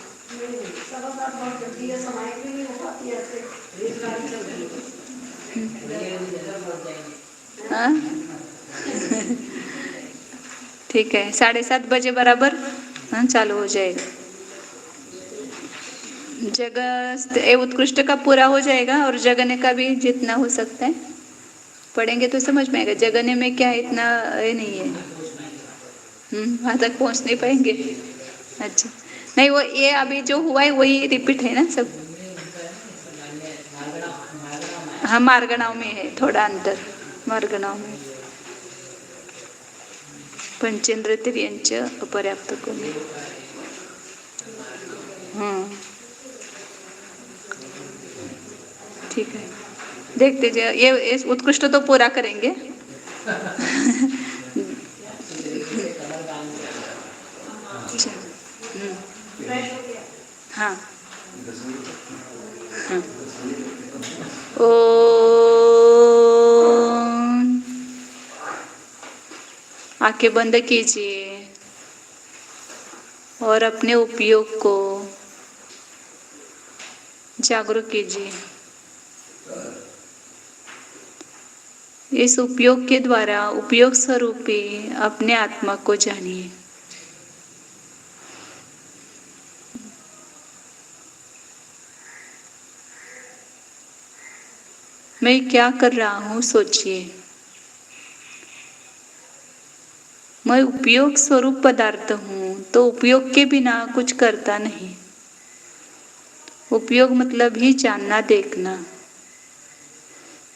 हाँ ठीक है, 7:30 बजे बराबर चालू हो जाएगा। जगह उत्कृष्ट का पूरा हो जाएगा और जगने का भी जितना हो सकता है पढ़ेंगे तो समझ में आएगा। जगने में क्या इतना ये नहीं है, वहां तक पहुंच नहीं पाएंगे। अच्छा नहीं, वो ये अभी जो हुआ है वही रिपीट है ना सब। हाँ मार्गणाव में है थोड़ा अंतर, मार्गणाव में पंचेंद्र तिर्यंच अपर्याप्त को ठीक है, देखते जाए। ये उत्कृष्ट तो पूरा करेंगे। हाँ आंखें बंद कीजिए और अपने उपयोग को जागरूक कीजिए। इस उपयोग के द्वारा उपयोग स्वरूपी अपने आत्मा को जानिए। मैं क्या कर रहा हूँ सोचिए। मैं उपयोग स्वरूप पदार्थ हूँ, तो उपयोग के बिना कुछ करता नहीं। उपयोग मतलब ही जानना देखना,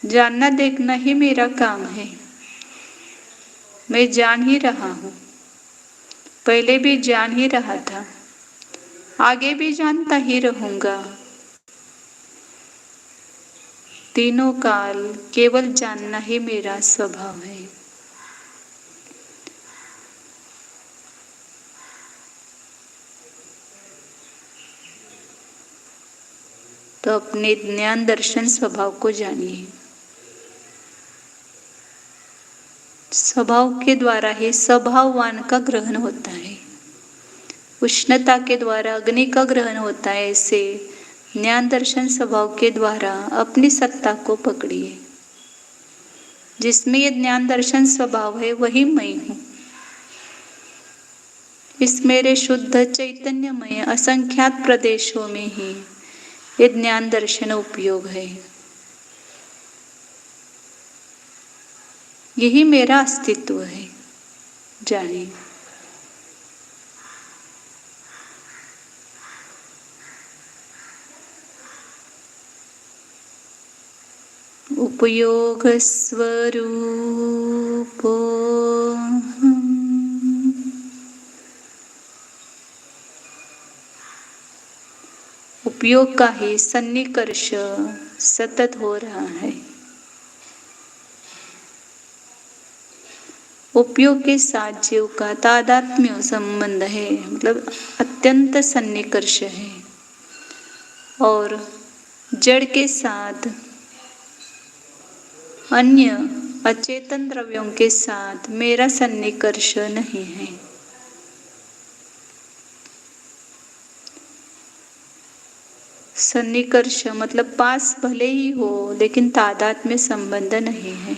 जानना देखना ही मेरा काम है। मैं जान ही रहा हूँ, पहले भी जान ही रहा था, आगे भी जानता ही रहूंगा। तीनों काल केवल जानना ही मेरा स्वभाव है। तो अपने ज्ञान दर्शन स्वभाव को जानिए। स्वभाव के द्वारा ही स्वभाववान का ग्रहण होता है, उष्णता के द्वारा अग्नि का ग्रहण होता है। ऐसे ज्ञान दर्शन स्वभाव के द्वारा अपनी सत्ता को पकड़िए। जिसमें ये ज्ञान दर्शन स्वभाव है वही मैं हूँ। इस मेरे शुद्ध चैतन्यमय असंख्यात प्रदेशों में ही ये ज्ञान दर्शन उपयोग है। यही मेरा अस्तित्व है, जानिए। उपयोग स्वरूपो उपयोग का ही सन्निकर्ष सतत हो रहा है। उपयोग के साथ जीव का तादात्म्य संबंध है, मतलब अत्यंत सन्निकर्ष है। और जड़ के साथ अन्य अचेतन द्रव्यों के साथ मेरा सन्निकर्ष नहीं है। सन्निकर्ष मतलब पास भले ही हो लेकिन तादात्म्य संबंध नहीं है।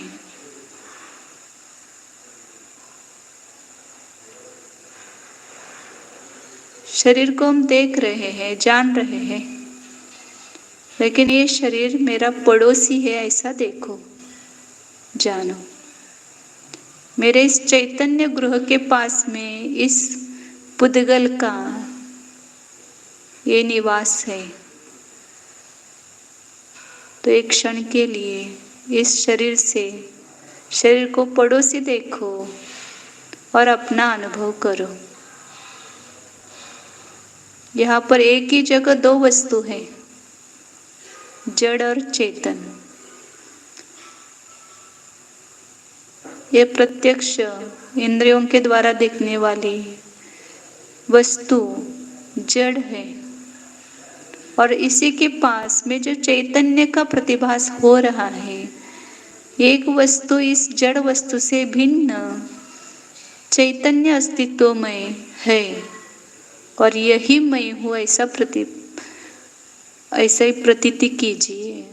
शरीर को हम देख रहे हैं, जान रहे हैं, लेकिन ये शरीर मेरा पड़ोसी है ऐसा देखो, जानो। मेरे इस चैतन्य गृह के पास में इस पुद्गल का ये निवास है। तो एक क्षण के लिए इस शरीर से शरीर को पड़ोसी देखो और अपना अनुभव करो। यहाँ पर एक ही जगह दो वस्तु है, जड़ और चेतन। ये प्रत्यक्ष इंद्रियों के द्वारा दिखने वाली वस्तु जड़ है, और इसी के पास में जो चैतन्य का प्रतिभास हो रहा है, एक वस्तु इस जड़ वस्तु से भिन्न चैतन्य अस्तित्वमय है, और यही मैं हूँ ऐसा ही प्रतीति कीजिए।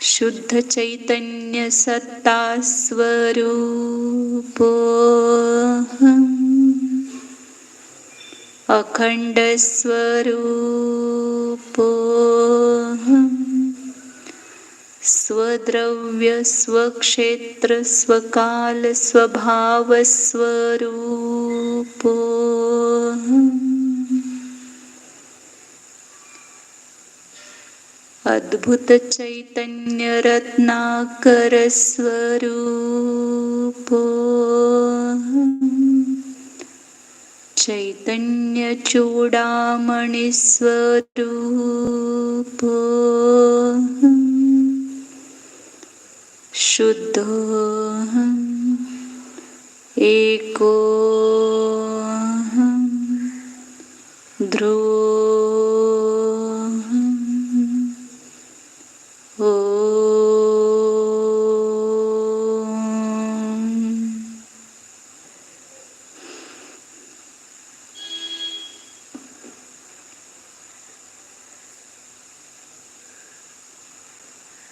शुद्ध चैतन्य सत्ता स्वरूपो अखंड स्वरूपो स्वद्रव्य स्वक्षेत्र स्वकाल स्वभाव स्वरूपो अद्भुत चैतन्य रत्नाकर स्वरूपो चैतन्य चूड़ामणि स्वरूपो शुद्धो एको ध्रुवो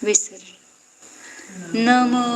विसर्जन। नमो